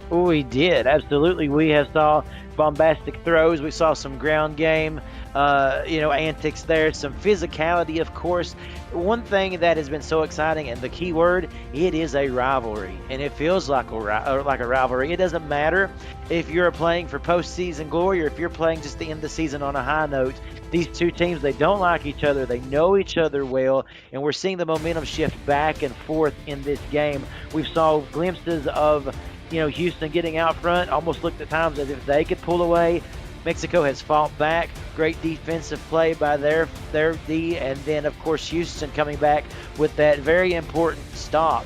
We did, absolutely. We have saw bombastic throws. We saw some ground game, antics there, some physicality, of course. One thing that has been so exciting, and the key word, it is a rivalry, and it feels like a rivalry. It doesn't matter if you're playing for postseason glory or if you're playing just to end the season on a high note. These two teams, they don't like each other. They know each other well, and we're seeing the momentum shift back and forth in this game. We've saw glimpses of Houston getting out front, almost looked at times as if they could pull away. Mexico has fought back. Great defensive play by their D, and then, of course, Houston coming back with that very important stop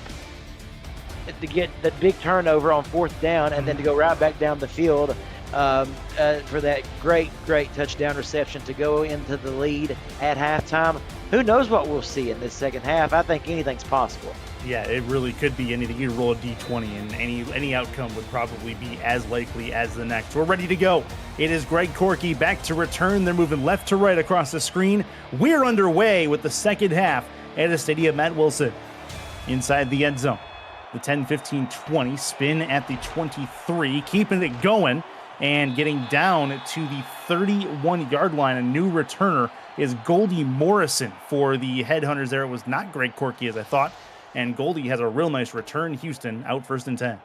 to get the big turnover on fourth down and then to go right back down the field for that great touchdown reception to go into the lead at halftime. Who knows what we'll see in this second half? I think anything's possible. Yeah, it really could be anything. You roll a D20, and any outcome would probably be as likely as the next. We're ready to go. It is Greg Corky back to return. They're moving left to right across the screen. We're underway with the second half at a stadium at Wilson. Inside the end zone, the 10, 15, 20, spin at the 23, keeping it going and getting down to the 31-yard line. A new returner is Goldie Morrison for the Headhunters there. It was not Greg Corky, as I thought. And Goldie has a real nice return. Houston out 1st and 10.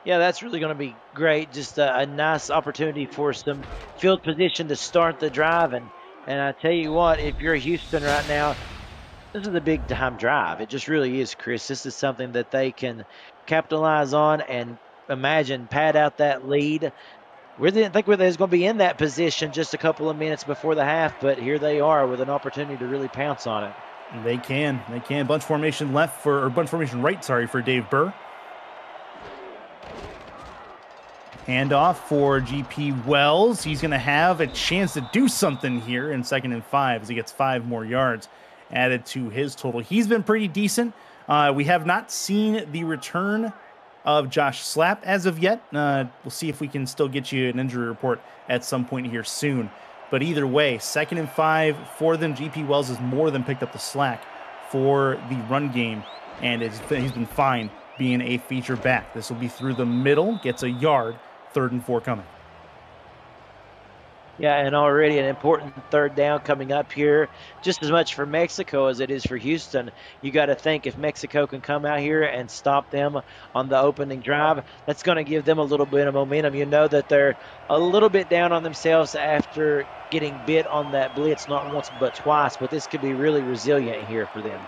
Yeah, that's really going to be great. Just a nice opportunity for some field position to start the drive. And I tell you what, if you're Houston right now, this is a big-time drive. It just really is, Chris. This is something that they can capitalize on and imagine pad out that lead. We didn't think they was going to be in that position just a couple of minutes before the half, but here they are with an opportunity to really pounce on it. They can. Bunch formation right, for Dave Burr. Handoff for GP Wells. He's going to have a chance to do something here in 2nd and 5 as he gets 5 more yards added to his total. He's been pretty decent. We have not seen the return of Josh Slapp as of yet. We'll see if we can still get you an injury report at some point here soon. But either way, 2nd and 5 for them. GP Wells has more than picked up the slack for the run game, and he's been fine being a feature back. This will be through the middle, gets a yard, 3rd and 4 coming. Yeah, and already an important 3rd down coming up here, just as much for Mexico as it is for Houston. You got to think if Mexico can come out here and stop them on the opening drive, that's going to give them a little bit of momentum. You know that they're a little bit down on themselves after getting bit on that blitz not once but twice, but this could be really resilient here for them.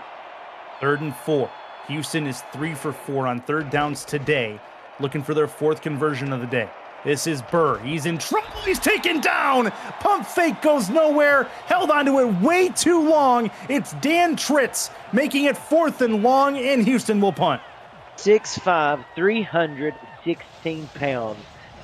3rd and 4. Houston is 3 for 4 on 3rd downs today, looking for their 4th conversion of the day. This is Burr. He's in trouble. He's taken down. Pump fake goes nowhere. Held onto it way too long. It's Dan Tritz making it 4th and long, and Houston will punt. 6'5", 316 pounds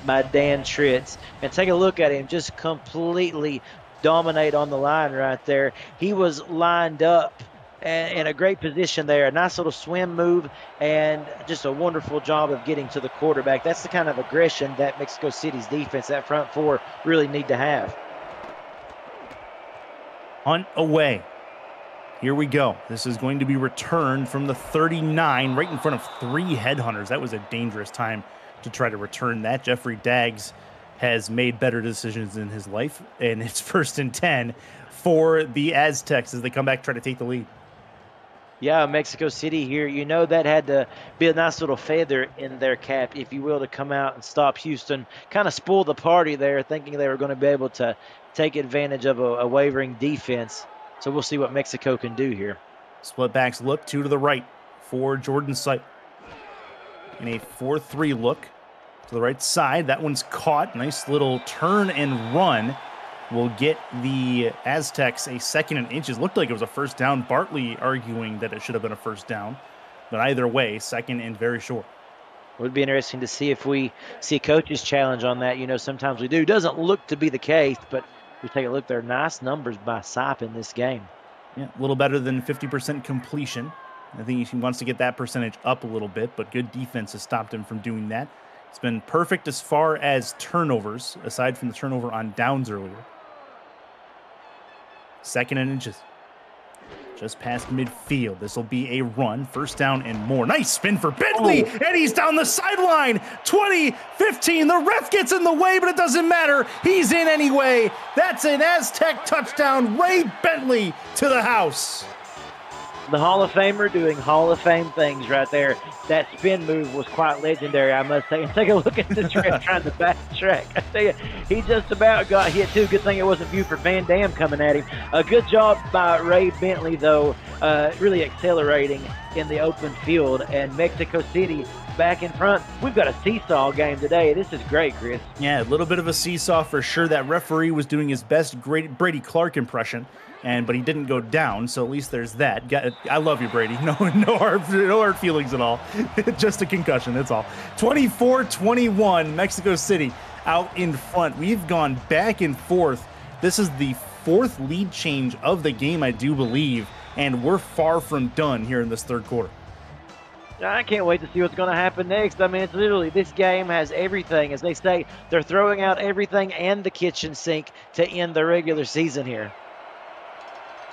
by Dan Tritz. And take a look at him, just completely dominate on the line right there. He was lined up in a great position there. A nice little swim move and just a wonderful job of getting to the quarterback. That's the kind of aggression that Mexico City's defense, that front 4, really need to have. Hunt away. Here we go. This is going to be returned from the 39 right in front of 3 Headhunters. That was a dangerous time to try to return that. Jeffrey Daggs has made better decisions in his life, and it's 1st and 10 for the Aztecs as they come back, try to take the lead. Yeah, Mexico City here, you know that had to be a nice little feather in their cap, if you will, to come out and stop Houston. Kind of spoil the party there, thinking they were going to be able to take advantage of a wavering defense. So we'll see what Mexico can do here. Split backs look, 2 to the right for Jordan Sight. In a 4-3 look to the right side. That one's caught. Nice little turn and run will get the Aztecs a 2nd and inches. Looked like it was a first down. Bartley arguing that it should have been a first down. But either way, 2nd and very short. It would be interesting to see if we see a coach's challenge on that. Sometimes we do. Doesn't look to be the case, but we take a look. There are nice numbers by Sop in this game. Yeah, a little better than 50% completion. I think he wants to get that percentage up a little bit, but good defense has stopped him from doing that. It's been perfect as far as turnovers, aside from the turnover on downs earlier. 2nd and inches. Just past midfield. This will be a run. First down and more. Nice spin for Bentley, and he's down the sideline. 20, 15. The ref gets in the way, but it doesn't matter. He's in anyway. That's an Aztec touchdown. Ray Bentley to the house. The Hall of Famer doing Hall of Fame things right there. That spin move was quite legendary, I must say. And take a look at this ref trying to backtrack. I tell you, he just about got hit too. Good thing it wasn't Buford Van Dam coming at him. A good job by Ray Bentley, though, really accelerating in the open field. And Mexico City back in front. We've got a seesaw game today. This is great, Chris. Yeah, a little bit of a seesaw for sure. That referee was doing his best Brady Clark impression. But he didn't go down, so at least there's that. I love you, Brady. No hard feelings at all. Just a concussion, that's all. 24-21, Mexico City out in front. We've gone back and forth. This is the 4th lead change of the game, I do believe, and we're far from done here in this 3rd quarter. I can't wait to see what's going to happen next. I mean, it's literally, this game has everything. As they say, they're throwing out everything and the kitchen sink to end the regular season here.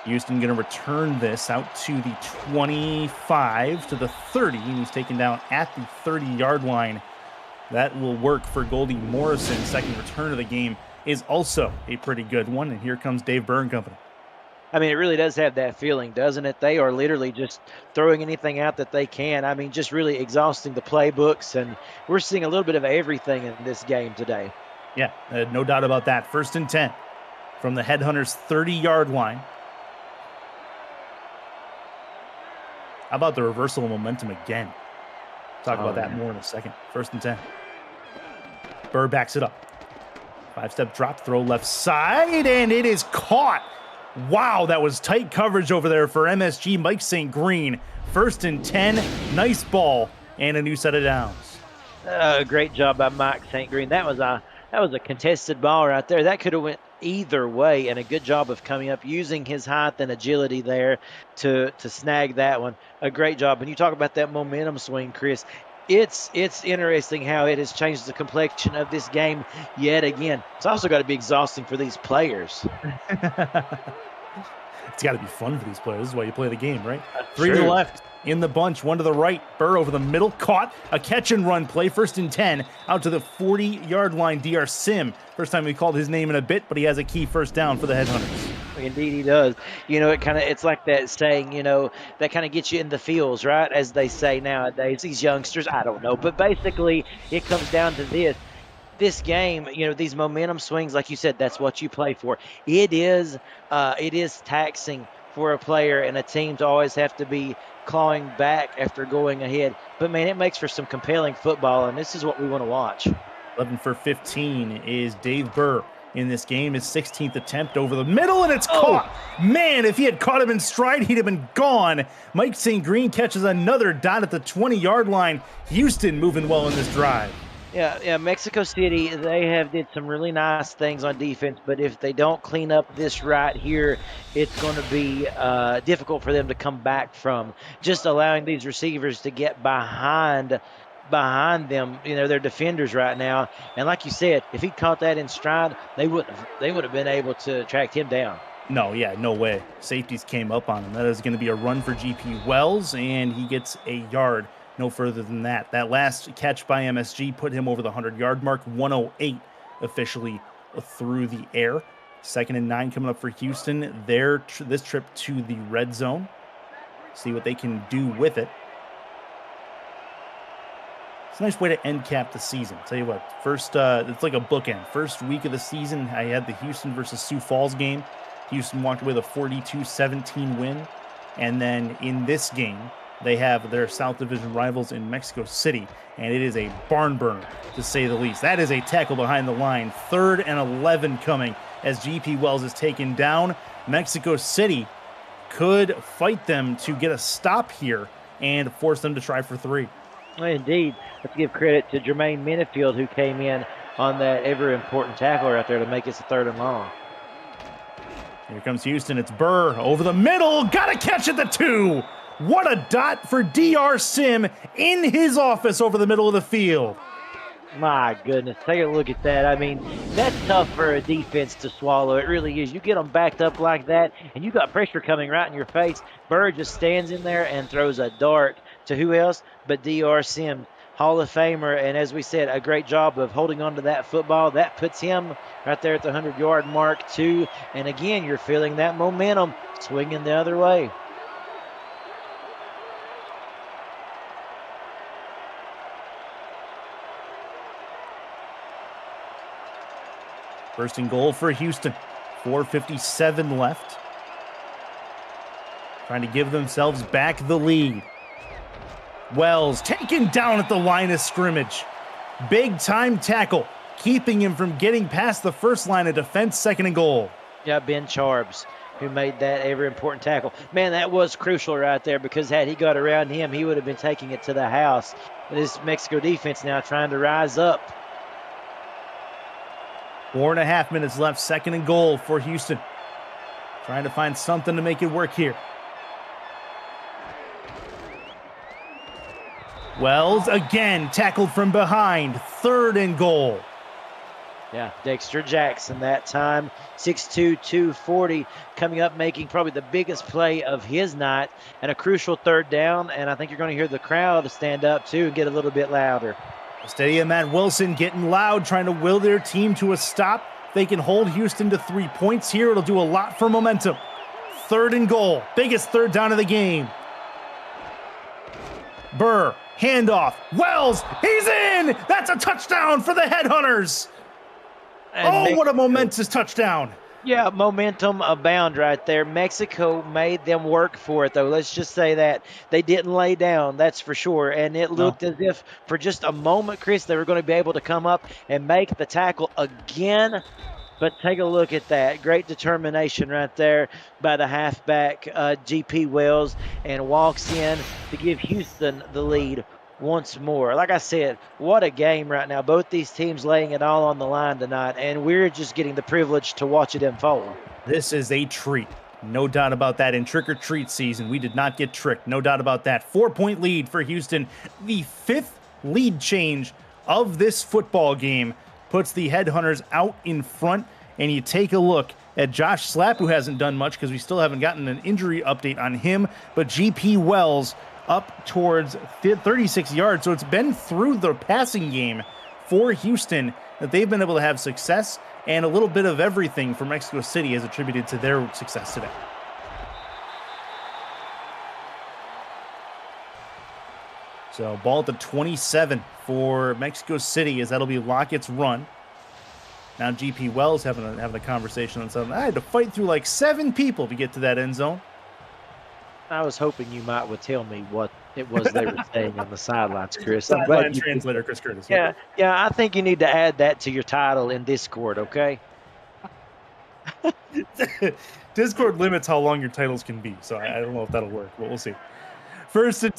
Houston going to return this out to the 25 to the 30, and he's taken down at the 30-yard line. That will work for Goldie Morrison. 2nd return of the game is also a pretty good one, and here comes Dave Burr and company. I mean, it really does have that feeling, doesn't it? They are literally just throwing anything out that they can. I mean, just really exhausting the playbooks, and we're seeing a little bit of everything in this game today. Yeah, no doubt about that. 1st and 10 from the Headhunters' 30-yard line. How about the reversal of momentum again? Talk about that more in a second. 1st and 10. Burr backs it up. 5-step drop, throw left side, and it is caught. Wow, that was tight coverage over there for MSG Mike St. Green. 1st and 10, nice ball, and a new set of downs. Great job by Mike St. Green. That was a contested ball right there. That could have went either way, and a good job of coming up, using his height and agility there to snag that one. A great job. And you talk about that momentum swing, Chris. It's interesting how it has changed the complexion of this game yet again. It's also got to be exhausting for these players. It's got to be fun for these players. This is why you play the game, right? That's 3 to true. the left, in the bunch, 1 to the right. Burr over the middle, caught. A catch and run play, 1st and 10, out to the 40-yard line. DR Sim, first time we called his name in a bit, but he has a key first down for the Headhunters. Indeed he does. It's like that saying, that kind of gets you in the feels, right? As they say nowadays, these youngsters, I don't know. But basically, it comes down to this game, these momentum swings, like you said, that's what you play for. It is taxing for a player and a team to always have to be clawing back after going ahead. But, man, it makes for some compelling football, and this is what we want to watch. 11 for 15 is Dave Burr in this game. His 16th attempt over the middle, and it's caught. Man, if he had caught him in stride, he'd have been gone. Mike St. Green catches another dot at the 20-yard line. Houston moving well in this drive. Yeah, Mexico City, they did some really nice things on defense, but if they don't clean up this right here, it's going to be difficult for them to come back from. Just allowing these receivers to get behind them, their defenders right now. And like you said, if he caught that in stride, they would have been able to track him down. No way. Safeties came up on him. That is going to be a run for GP Wells, and he gets a yard. No further than that. That last catch by MSG put him over the 100-yard mark. 108 officially through the air. 2nd and 9 coming up for Houston. This trip to the red zone. See what they can do with it. It's a nice way to end cap the season. Tell you what, first, it's like a bookend. First week of the season, I had the Houston versus Sioux Falls game. Houston walked away with a 42-17 win. And then in this game, they have their South Division rivals in Mexico City, and it is a barn burner, to say the least. That is a tackle behind the line. 3rd and 11 coming as GP Wells is taken down. Mexico City could fight them to get a stop here and force them to try for 3. Indeed. Let's give credit to Jermaine Minifield, who came in on that ever important tackle right there to make it a 3rd and long. Here comes Houston. It's Burr over the middle. Got a catch at the 2. What a dot for DR Sim in his office over the middle of the field. My goodness, take a look at that. I mean, that's tough for a defense to swallow. It really is. You get them backed up like that, and you got pressure coming right in your face. Burr just stands in there and throws a dart to who else but DR Sim, Hall of Famer. And as we said, a great job of holding on to that football. That puts him right there at the 100-yard mark, too. And again, you're feeling that momentum swinging the other way. First and goal for Houston. 4:57 left. Trying to give themselves back the lead. Wells taken down at the line of scrimmage. Big time tackle, keeping him from getting past the first line of defense. 2nd and goal. Yeah, Ben Charbs, who made that ever important tackle. Man, that was crucial right there, because had he got around him, he would have been taking it to the house. This Mexico defense now trying to rise up. 4.5 minutes left. 2nd and goal for Houston. Trying to find something to make it work here. Wells again tackled from behind. 3rd and goal. Yeah, Dexter Jackson that time. 6'2", 240, coming up, making probably the biggest play of his night, and a crucial 3rd down. And I think you're going to hear the crowd stand up too and get a little bit louder. Stadium Matt Wilson getting loud, trying to will their team to a stop. They can hold Houston to 3 points here. It'll do a lot for momentum. 3rd and goal. Biggest 3rd down of the game. Burr, handoff. Wells, he's in! That's a touchdown for the Headhunters! And what a momentous touchdown. Yeah, momentum abound right there. Mexico made them work for it, though. Let's just say that. They didn't lay down, that's for sure. And it looked as if for just a moment, Chris, they were going to be able to come up and make the tackle again. But take a look at that. Great determination right there by the halfback, GP Wells, and walks in to give Houston the lead once more. Like I said, what a game right now. Both these teams laying it all on the line tonight, and we're just getting the privilege to watch it unfold. This is a treat. No doubt about that. In trick-or-treat season, we did not get tricked. No doubt about that. 4-point lead for Houston. The 5th lead change of this football game puts the Headhunters out in front. And you take a look at Josh Slapp, who hasn't done much because we still haven't gotten an injury update on him. But GP Wells up towards 36 yards. So it's been through the passing game for Houston that they've been able to have success, and a little bit of everything for Mexico City is attributed to their success today. So ball at the 27 for Mexico City, as that'll be Lockett's run. Now GP Wells having a conversation on something. I had to fight through like 7 people to get to that end zone. I was hoping you would tell me what it was they were saying on the sidelines, Chris. Sideline translator, Chris Curtis. Yeah, I think you need to add that to your title in Discord, okay? Discord limits how long your titles can be, so I don't know if that'll work, but we'll see. 1st and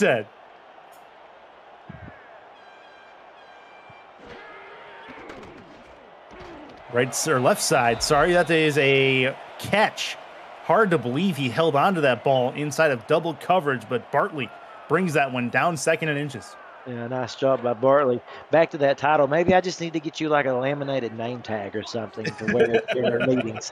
10. Left side. Sorry, that is a catch. Hard to believe he held onto that ball inside of double coverage, but Bartley brings that one down 2nd and inches. Yeah, nice job by Bartley. Back to that title. Maybe I just need to get you like a laminated name tag or something to wear in our meetings.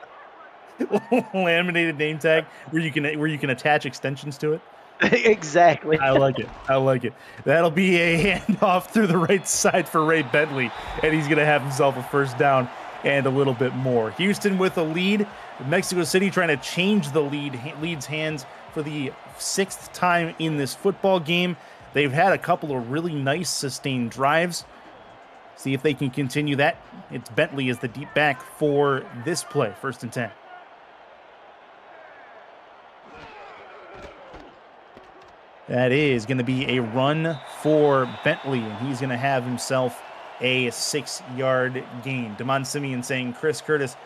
Laminated name tag where you can attach extensions to it. Exactly. I like it. That'll be a handoff through the right side for Ray Bentley, and he's going to have himself a 1st down and a little bit more. Houston with a lead. Mexico City trying to change the lead's hands for the 6th time in this football game. They've had a couple of really nice sustained drives. See if they can continue that. It's Bentley as the deep back for this play. 1st and 10. That is going to be a run for Bentley, and he's going to have himself a 6-yard gain. Damon Simeon saying, Chris Curtis,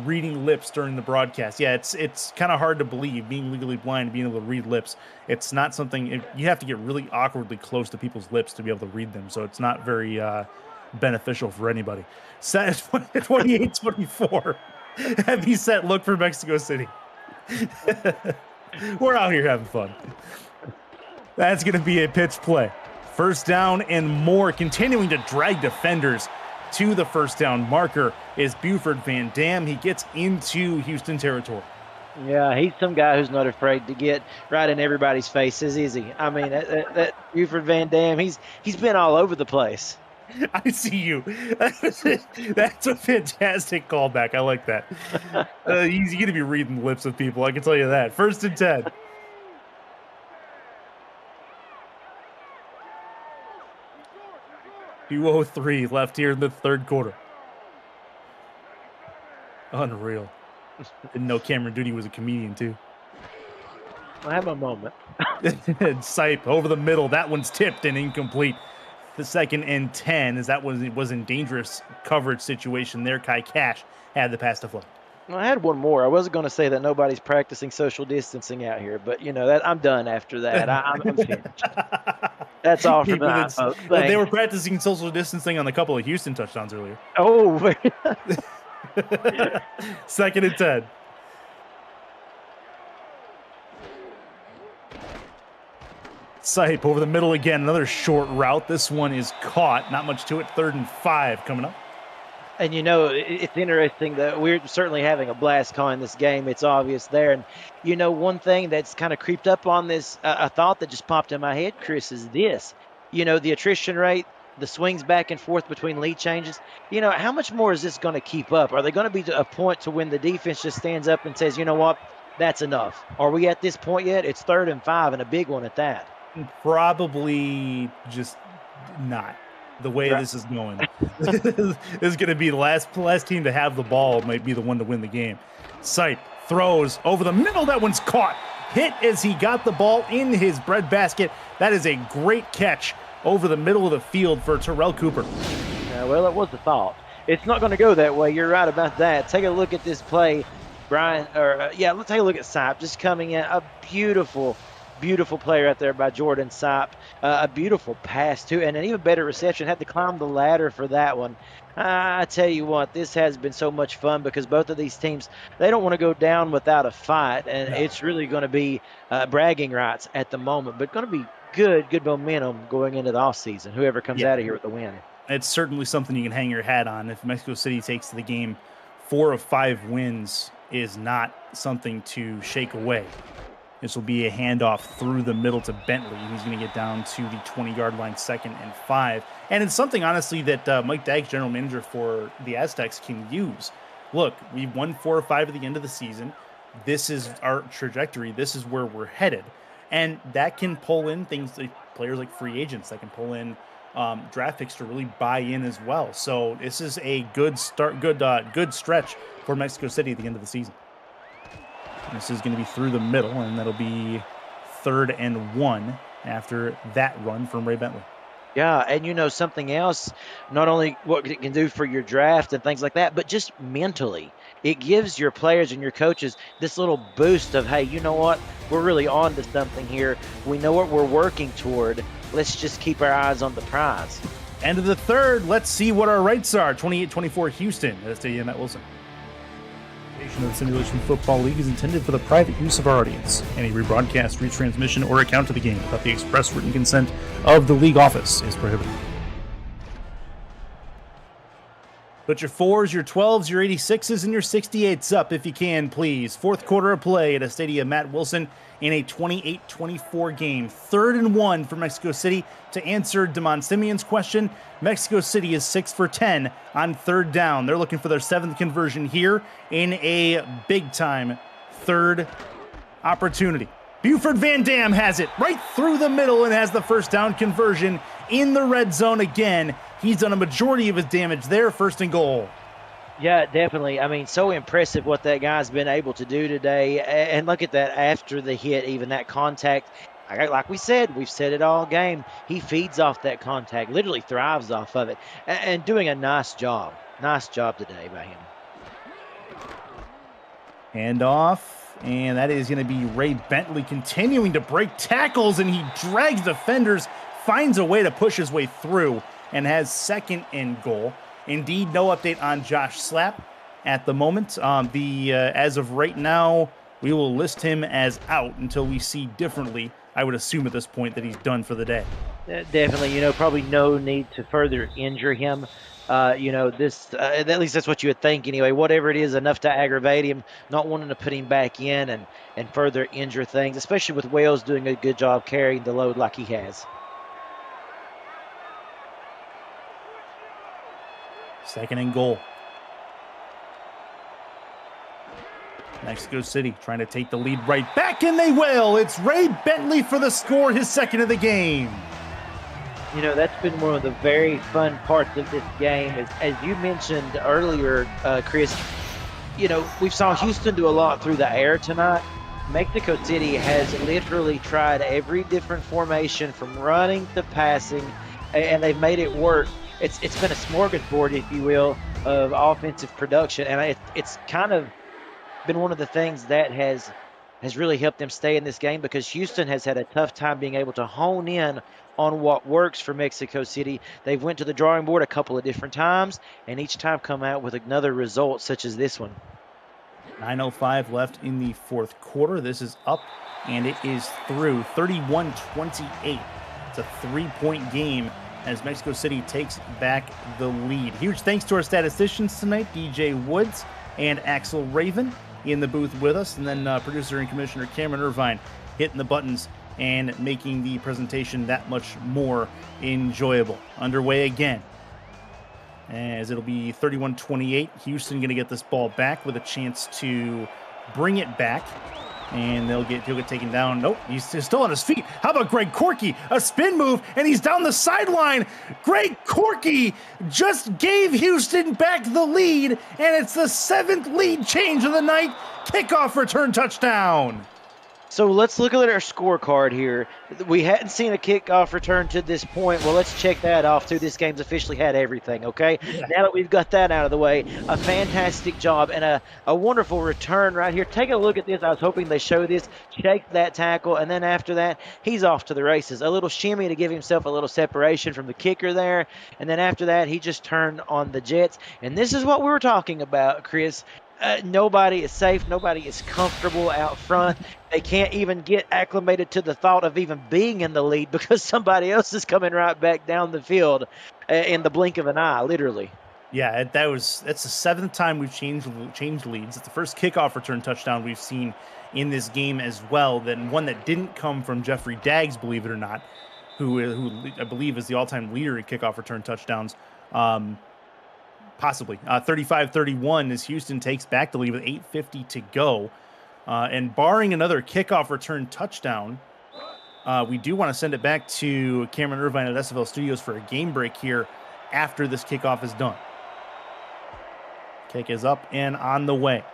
reading lips during the broadcast. Yeah, it's kind of hard to believe, being legally blind and being able to read lips. It's not something, you have to get really awkwardly close to people's lips to be able to read them. So it's not very beneficial for anybody. Set 28-24. Heavy set look for Mexico City. We're out here having fun. That's going to be a pitch play. First down and more, continuing to drag defenders to the first down marker is Buford Van Dam. He gets into Houston territory. Yeah, he's some guy who's not afraid to get right in everybody's faces, is he? I mean, that Buford Van Dam, he's been all over the place. I see you. That's a fantastic callback. I like that. He's going to be reading the lips of people, I can tell you that. First and 10. .203 left here in the third quarter. Unreal. Didn't know Cameron Duty was a comedian, too. I have a moment. Sipe over the middle. That one's tipped and incomplete. The second and 10, as that was in dangerous coverage situation there. Kai Cash had the pass to flow. Well, I had one more. I wasn't going to say that nobody's practicing social distancing out here, but that I'm done after that. I'm finished. That's all for that, folks. They were practicing social distancing on a couple of Houston touchdowns earlier. Oh, second and 10. Sipe over the middle again. Another short route. This one is caught. Not much to it. 3rd and 5 coming up. And it's interesting that we're certainly having a blast calling this game. It's obvious there. And one thing that's kind of creeped up on this, a thought that just popped in my head, Chris, is this. The attrition rate, the swings back and forth between lead changes. How much more is this going to keep up? Are they going to be to a point to when the defense just stands up and says, you know what, that's enough? Are we at this point yet? It's 3rd and 5 and a big one at that. Probably just not. The way this is going. This is going to be the last team to have the ball might be the one to win the game. Sipe throws over the middle. That one's caught. Hit as he got the ball in his breadbasket. That is a great catch over the middle of the field for Terrell Cooper. Well, it was the thought. It's not going to go that way. You're right about that. Take a look at this play, Brian. Let's take a look at Sipe just coming in. A beautiful play right there by Jordan Sipe. A beautiful pass, too, and an even better reception. Had to climb the ladder for that one. I tell you what, this has been so much fun because both of these teams, they don't want to go down without a fight, and it's really going to be bragging rights at the moment, but going to be good momentum going into the offseason, whoever comes out of here with the win. It's certainly something you can hang your hat on. If Mexico City takes the game, 4 of 5 wins is not something to shake away. This will be a handoff through the middle to Bentley. He's going to get down to the 20-yard line, 2nd and 5. And it's something, honestly, that Mike Daggs, general manager for the Aztecs, can use. Look, we've won 4 or 5 at the end of the season. This is our trajectory. This is where we're headed. And that can pull in things like players like free agents that can pull in draft picks to really buy in as well. So this is a good start, good stretch for Mexico City at the end of the season. This is going to be through the middle, and that'll be 3rd and 1 after that run from Ray Bentley. Yeah, and something else, not only what it can do for your draft and things like that, but just mentally. It gives your players and your coaches this little boost of, hey, you know what? We're really on to something here. We know what we're working toward. Let's just keep our eyes on the prize. End of the third. Let's see what our rights are. 28-24 Houston at the stadium at Wilson. The Simulation Football League is intended for the private use of our audience. Any rebroadcast, retransmission, or account of the game without the express written consent of the league office is prohibited. Put your 4s, your 12s, your 86s, and your 68s up if you can, please. Fourth quarter of play at a stadium at Wilson in a 28-24 game. 3rd and 1 for Mexico City. To answer Damon Simeon's question, Mexico City is 6 for 10 on 3rd down. They're looking for their 7th conversion here in a big-time 3rd opportunity. Buford Van Dam has it right through the middle and has the 1st down conversion in the red zone again. He's done a majority of his damage there, 1st and goal. Yeah, definitely. I mean, so impressive what that guy's been able to do today. And look at that after the hit, even that contact. Like we said, we've said it all game. He feeds off that contact, literally thrives off of it, and doing a nice job. Nice job today by him. Hand off, and that is going to be Ray Bentley continuing to break tackles, and he drags defenders, finds a way to push his way through, and has second and goal. Indeed, no update on Josh Slapp at the moment. As of right now, we will list him as out until we see differently. I would assume at this point that he's done for the day. Definitely, probably no need to further injure him. At least that's what you would think anyway. Whatever it is, enough to aggravate him, not wanting to put him back in and further injure things, especially with Wales doing a good job carrying the load like he has. Second and goal. Mexico City trying to take the lead right back, and they will. It's Ray Bentley for the score, his second of the game. That's been one of the very fun parts of this game. As you mentioned earlier, Chris, we saw Houston do a lot through the air tonight. Mexico City has literally tried every different formation from running to passing, and they've made it work. It's been a smorgasbord, if you will, of offensive production, and it's kind of been one of the things that has really helped them stay in this game, because Houston has had a tough time being able to hone in on what works for Mexico City. They've went to the drawing board a couple of different times, and each time come out with another result such as this one. 9:05 left in the fourth quarter. This is up, and it is through 31-28. It's a 3-point game as Mexico City takes back the lead. Huge thanks to our statisticians tonight, DJ Woods and Axel Raven in the booth with us, and then producer and commissioner Cameron Irvine hitting the buttons and making the presentation that much more enjoyable. Underway again, as it'll be 31-28. Houston going to get this ball back with a chance to bring it back, and he'll get taken down. Nope, he's still on his feet. How about Greg Corky? A spin move, and he's down the sideline. Greg Corky just gave Houston back the lead, and it's the 7th lead change of the night. Kickoff return touchdown. So let's look at our scorecard here. We hadn't seen a kickoff return to this point. Well, let's check that off too. This game's officially had everything, okay? Yeah. Now that we've got that out of the way, a fantastic job and a wonderful return right here. Take a look at this. I was hoping they show this. Shake that tackle, and then after that, he's off to the races. A little shimmy to give himself a little separation from the kicker there, and then after that, he just turned on the Jets. And this is what we were talking about, Chris. Nobody is safe. Nobody is comfortable out front. They can't even get acclimated to the thought of even being in the lead because somebody else is coming right back down the field in the blink of an eye, literally. Yeah, that's the 7th time we've changed leads. It's the first kickoff return touchdown we've seen in this game as well. Then one that didn't come from Jeffrey Daggs, believe it or not, who I believe is the all-time leader in kickoff return touchdowns. Possibly. 35-31 as Houston takes back the lead with 8:50 to go. And barring another kickoff return touchdown, we do want to send it back to Cameron Irvine at SFL Studios for a game break here after this kickoff is done. Kick is up and on the way.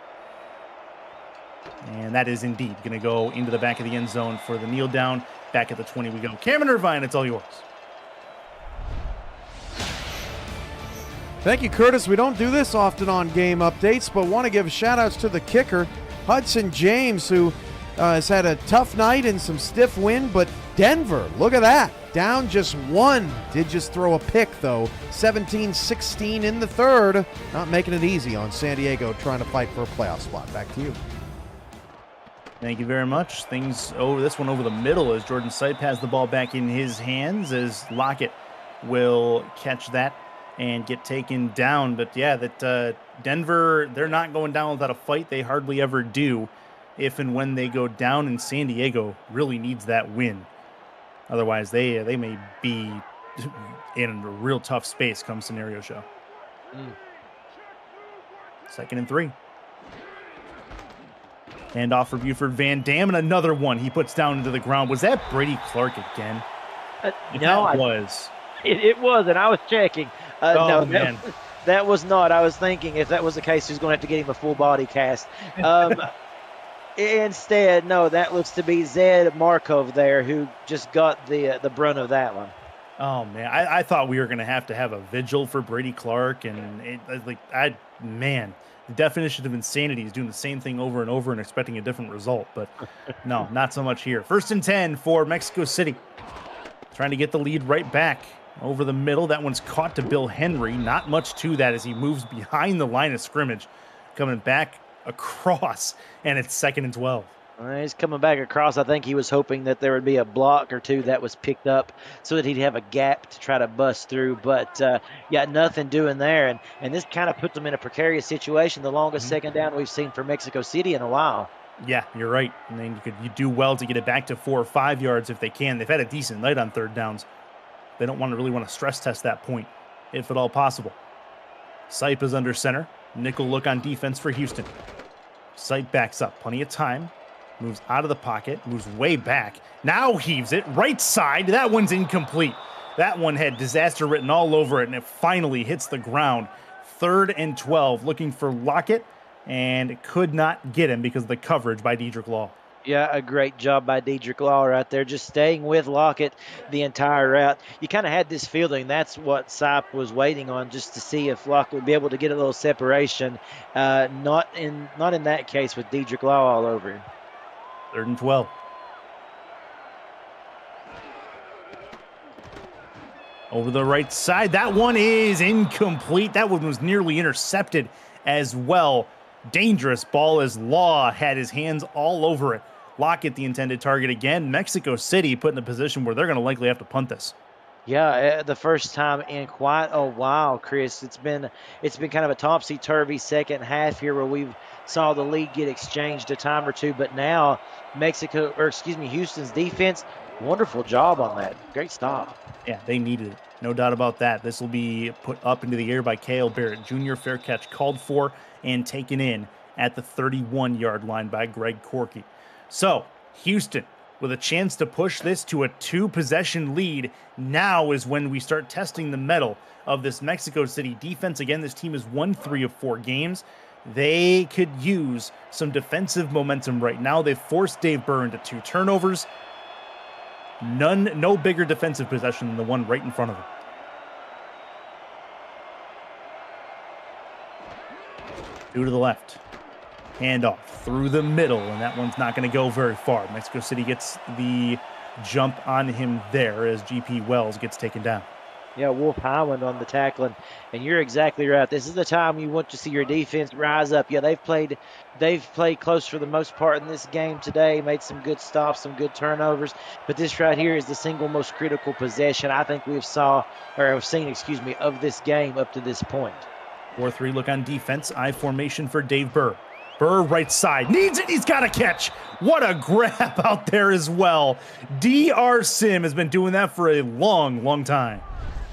And that is indeed going to go into the back of the end zone for the kneel down. Back at the 20 we go. Cameron Irvine, it's all yours. Thank you, Curtis. We don't do this often on game updates, but want to give shout-outs to the kicker, Hudson James, who has had a tough night and some stiff wind, but Denver, look at that. Down just one. Did just throw a pick, though. 17-16 in the third. Not making it easy on San Diego trying to fight for a playoff spot. Back to you. Thank you very much. Things over this one over the middle as Jordan Sipe has the ball back in his hands as Lockett will catch that and get taken down. But yeah, that Denver, they're not going down without a fight. They hardly ever do if and when they go down, and San Diego really needs that win. Otherwise, they may be in a real tough space come scenario show. 2nd and 3. Handoff for Buford Van Dam, and another one he puts down into the ground. Was that Brady Clark again? No, it was. It was, and I was checking. No, man. That was not. I was thinking if that was the case, he's going to have to get him a full body cast. Instead, no, that looks to be Zed Markov there, who just got the brunt of that one. Oh man, I thought we were gonna have to have a vigil for Brady Clark, and man, the definition of insanity is doing the same thing over and over and expecting a different result. But no, not so much here. 1st and 10 for Mexico City, trying to get the lead right back over the middle. That one's caught to Bill Henry. Not much to that as he moves behind the line of scrimmage, coming back across, and it's 2nd and 12. He's coming back across. I think he was hoping that there would be a block or two that was picked up so that he'd have a gap to try to bust through. But, yeah, nothing doing there. And this kind of puts them in a precarious situation, the longest second down we've seen for Mexico City in a while. Yeah, you're right. And then you do well to get it back to 4 or 5 yards if they can. They've had a decent night on 3rd downs. They don't really want to stress test that point, if at all possible. Sipe is under center. Nickel look on defense for Houston. Sipe backs up. Plenty of time. Moves out of the pocket. Moves way back. Now heaves it. Right side. That one's incomplete. That one had disaster written all over it, and it finally hits the ground. 3rd and 12. Looking for Lockett, and could not get him because of the coverage by Dedrick Law. Yeah, a great job by Dedrick Law right there, just staying with Lockett the entire route. You kind of had this feeling that's what Sipe was waiting on, just to see if Lockett would be able to get a little separation. Not in that case with Dedrick Law all over him. 3rd and 12. Over the right side. That one is incomplete. That one was nearly intercepted as well. Dangerous ball as Law had his hands all over it. Lockett, the intended target again. Mexico City put in a position where they're going to likely have to punt this. Yeah, the first time in quite a while, Chris. It's been kind of a topsy-turvy second half here where we've saw the lead get exchanged a time or two, but now Houston's defense, wonderful job on that. Great stop. Yeah, they needed it. No doubt about that. This will be put up into the air by Cale Barrett Jr. Fair catch called for and taken in at the 31-yard line by Greg Corky. So, Houston, with a chance to push this to a 2-possession lead, now is when we start testing the mettle of this Mexico City defense. Again, this team has won 3 of 4 games. They could use some defensive momentum right now. They've forced Dave Burr into 2 turnovers. No bigger defensive possession than the one right in front of them. Two to the left. Handoff through the middle, and that one's not going to go very far. Mexico City gets the jump on him there as GP Wells gets taken down. Yeah, Wolf Highland on the tackling, and you're exactly right. This is the time you want to see your defense rise up. Yeah, they've played close for the most part in this game today, made some good stops, some good turnovers, but this right here is the single most critical possession I think have seen of this game up to this point. 4-3 look on defense. I formation for Dave Burr. Burr right side. Needs it. He's got a catch. What a grab out there as well. DR Sim has been doing that for a long, long time.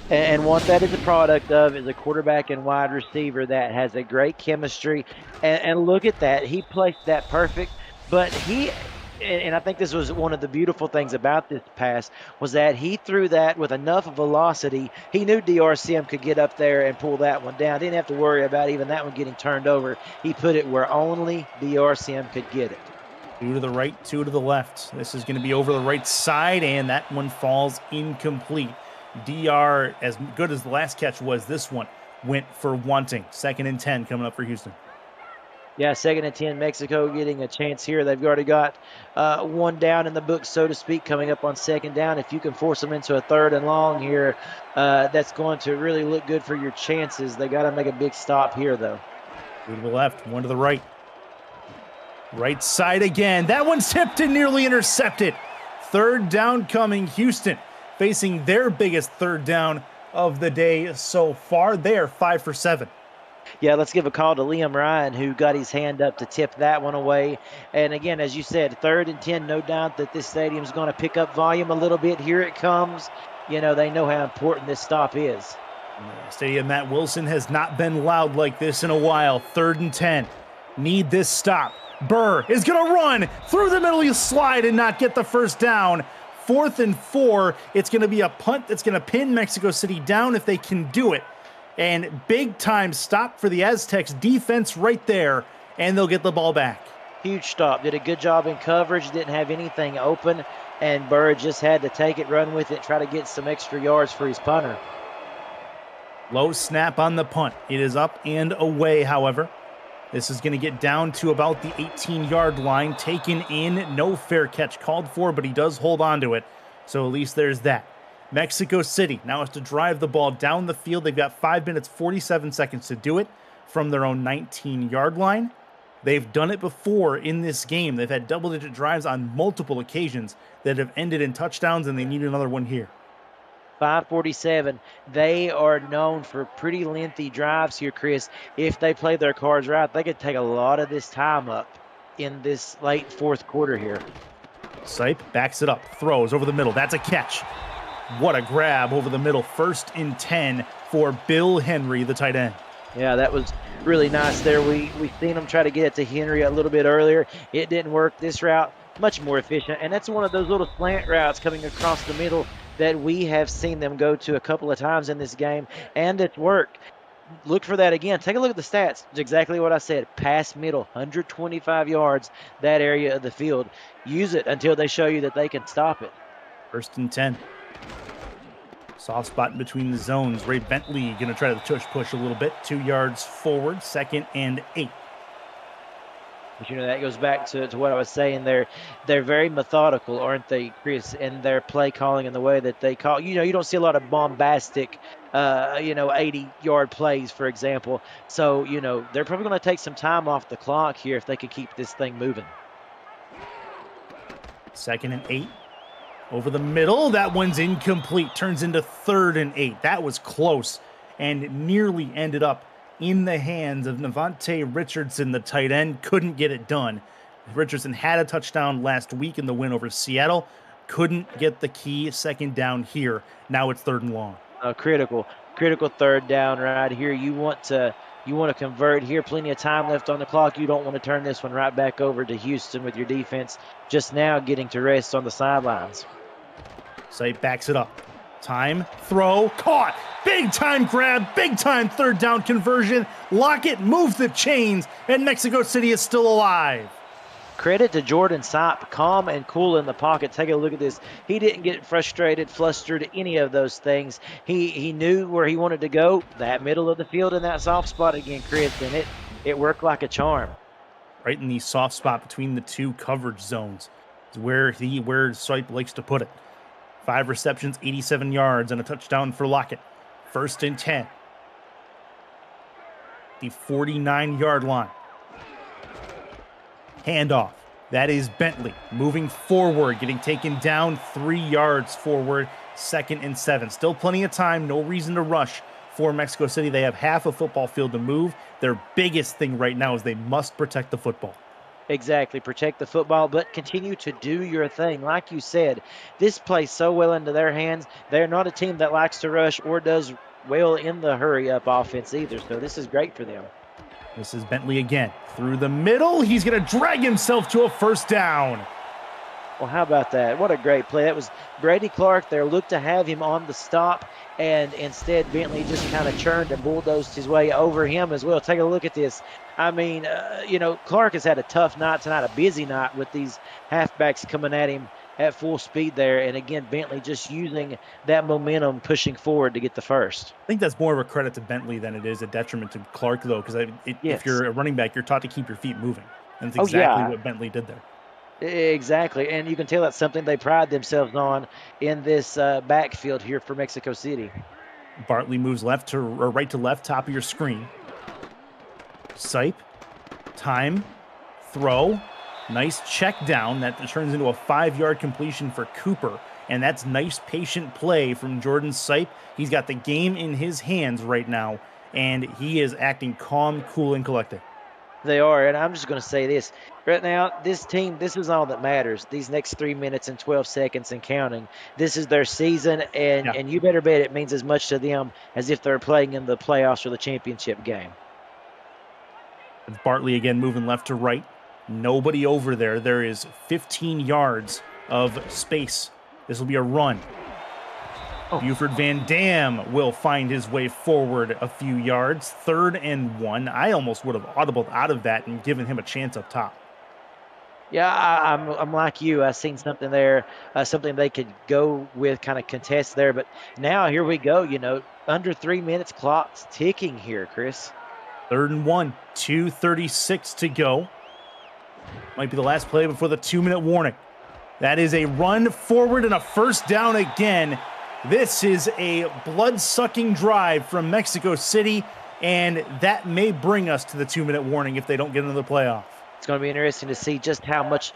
And what that is a product of is a quarterback and wide receiver that has a great chemistry. And look at that. He placed that perfect. But and I think this was one of the beautiful things about this pass, was that he threw that with enough velocity. He knew DRCM could get up there and pull that one down. Didn't have to worry about even that one getting turned over. He put it where only DRCM could get it. 2 to the right, 2 to the left. This is going to be over the right side, and that one falls incomplete. DR, as good as the last catch was, this one went for wanting. 2nd and 10 coming up for Houston. Yeah, 2nd and 10, Mexico getting a chance here. They've already got one down in the book, so to speak, coming up on 2nd down. If you can force them into a 3rd and long here, that's going to really look good for your chances. They got to make a big stop here, though. 2 to the left, 1 to the right. Right side again. That one's tipped and nearly intercepted. 3rd down coming. Houston facing their biggest 3rd down of the day so far. They are 5 for 7. Yeah, let's give a call to Liam Ryan, who got his hand up to tip that one away. And again, as you said, 3rd and 10, no doubt that this stadium is going to pick up volume a little bit. Here it comes. You know, they know how important this stop is. Stadium Matt Wilson has not been loud like this in a while. 3rd and 10. Need this stop. Burr is going to run through the middle. You slide and not get the 1st down. 4th and 4. It's going to be a punt that's going to pin Mexico City down if they can do it. And big time stop for the Aztecs defense right there, and they'll get the ball back. Huge stop. Did a good job in coverage. Didn't have anything open. and Bird just had to take it, run with it, try to get some extra yards for his punter. Low snap on the punt. It is up and away, however. This is going to get down to about the 18-yard line. Taken in, no fair catch called for, but he does hold on to it. So at least there's that. Mexico City now has to drive the ball down the field. They've got 5 minutes, 47 seconds to do it from their own 19-yard line. They've done it before in this game. They've had double-digit drives on multiple occasions that have ended in touchdowns, and they need another one here. 5:47. They are known for pretty lengthy drives here, Chris. If they play their cards right, they could take a lot of this time up in this late fourth quarter here. Sipe backs it up, throws over the middle. That's a catch. What a grab over the middle. 1st and 10 for Bill Henry, the tight end. Yeah, that was really nice there. We seen him try to get it to Henry a little bit earlier. It didn't work. This route, much more efficient. And that's one of those little slant routes coming across the middle that we have seen them go to a couple of times in this game, and it's worked. Look for that again. Take a look at the stats. It's exactly what I said. Pass middle, 125 yards, that area of the field. Use it until they show you that they can stop it. 1st and 10. Soft spot in between the zones. Ray Bentley going to try to push a little bit. 2 yards forward, 2nd and 8. But, that goes back to what I was saying there. They're very methodical, aren't they, Chris, in their play calling and the way that they call. You don't see a lot of bombastic, 80-yard plays, for example. So, they're probably going to take some time off the clock here if they can keep this thing moving. 2nd and 8. Over the middle. That one's incomplete. Turns into 3rd and 8. That was close and nearly ended up in the hands of Navante Richardson, the tight end. Couldn't get it done. Richardson had a touchdown last week in the win over Seattle. Couldn't get the key 2nd down here. Now it's 3rd and long. Critical 3rd down right here. You want to convert here. Plenty of time left on the clock. You don't want to turn this one right back over to Houston with your defense just now getting to rest on the sidelines. Sipe backs it up. Time, throw, caught. Big time grab, big time 3rd down conversion. Lockett moves the chains, and Mexico City is still alive. Credit to Jordan Sipe, calm and cool in the pocket. Take a look at this. He didn't get frustrated, flustered, any of those things. He knew where he wanted to go, that middle of the field in that soft spot again, Chris, and it worked like a charm. Right in the soft spot between the 2 coverage zones is where Sipe likes to put it. 5 receptions, 87 yards, and a touchdown for Lockett. 1st and 10. The 49-yard line. Handoff. That is Bentley moving forward, getting taken down 3 yards forward. 2nd and 7. Still plenty of time. No reason to rush for Mexico City. They have half a football field to move. Their biggest thing right now is they must protect the football. Exactly. Protect the football, but continue to do your thing. Like you said, this plays so well into their hands. They're not a team that likes to rush or does well in the hurry-up offense either, so this is great for them. This is Bentley again. Through the middle. He's going to drag himself to a 1st down. Well, how about that? What a great play. That was Brady Clark there. Looked to have him on the stop, and instead Bentley just kind of churned and bulldozed his way over him as well. Take a look at this. I mean, Clark has had a tough night tonight, a busy night with these halfbacks coming at him at full speed there. And again, Bentley just using that momentum, pushing forward to get the first. I think that's more of a credit to Bentley than it is a detriment to Clark, though, because if you're a running back, you're taught to keep your feet moving. And that's exactly what Bentley did there. Exactly, and you can tell that's something they pride themselves on in this backfield here for Mexico City. Bartley moves right to left, top of your screen. Sipe, time, throw, nice check down. That turns into a 5-yard completion for Cooper, and that's nice patient play from Jordan Sipe. He's got the game in his hands right now, and he is acting calm, cool, and collected. They are, and I'm just going to say this. Right now, this team, this is all that matters. These next 3 minutes and 12 seconds and counting, this is their season, and you better bet it means as much to them as if they're playing in the playoffs or the championship game. It's Bartley again moving left to right. Nobody over there. There is 15 yards of space. This will be a run. Buford Van Dam will find his way forward a few yards. 3rd and 1. I almost would have audibled out of that and given him a chance up top. Yeah, I'm like you. I seen something there, something they could go with, kind of contest there. But now here we go. Under 3 minutes, clock's ticking here, Chris. 3rd and 1, 2:36 to go. Might be the last play before the 2-minute warning. That is a run forward and a first down again. This is a blood-sucking drive from Mexico City, and that may bring us to the 2-minute warning if they don't get into the playoff. It's going to be interesting to see just how much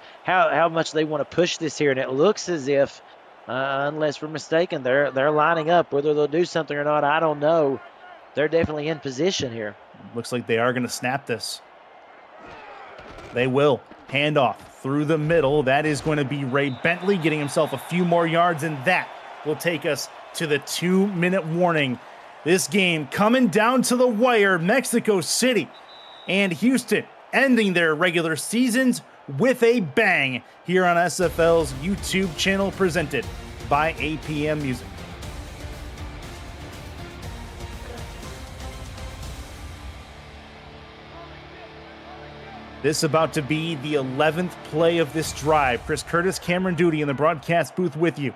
they want to push this here, and it looks as if, unless we're mistaken, they're lining up. Whether they'll do something or not, I don't know. They're definitely in position here. Looks like they are going to snap this. They will. Handoff through the middle. That is going to be Ray Bentley getting himself a few more yards, and that will take us to the 2-minute warning. This game coming down to the wire. Mexico City and Houston ending their regular seasons with a bang here on SFL's YouTube channel, presented by APM Music. This about to be the 11th play of this drive. Chris Curtis, Cameron Duty in the broadcast booth with you.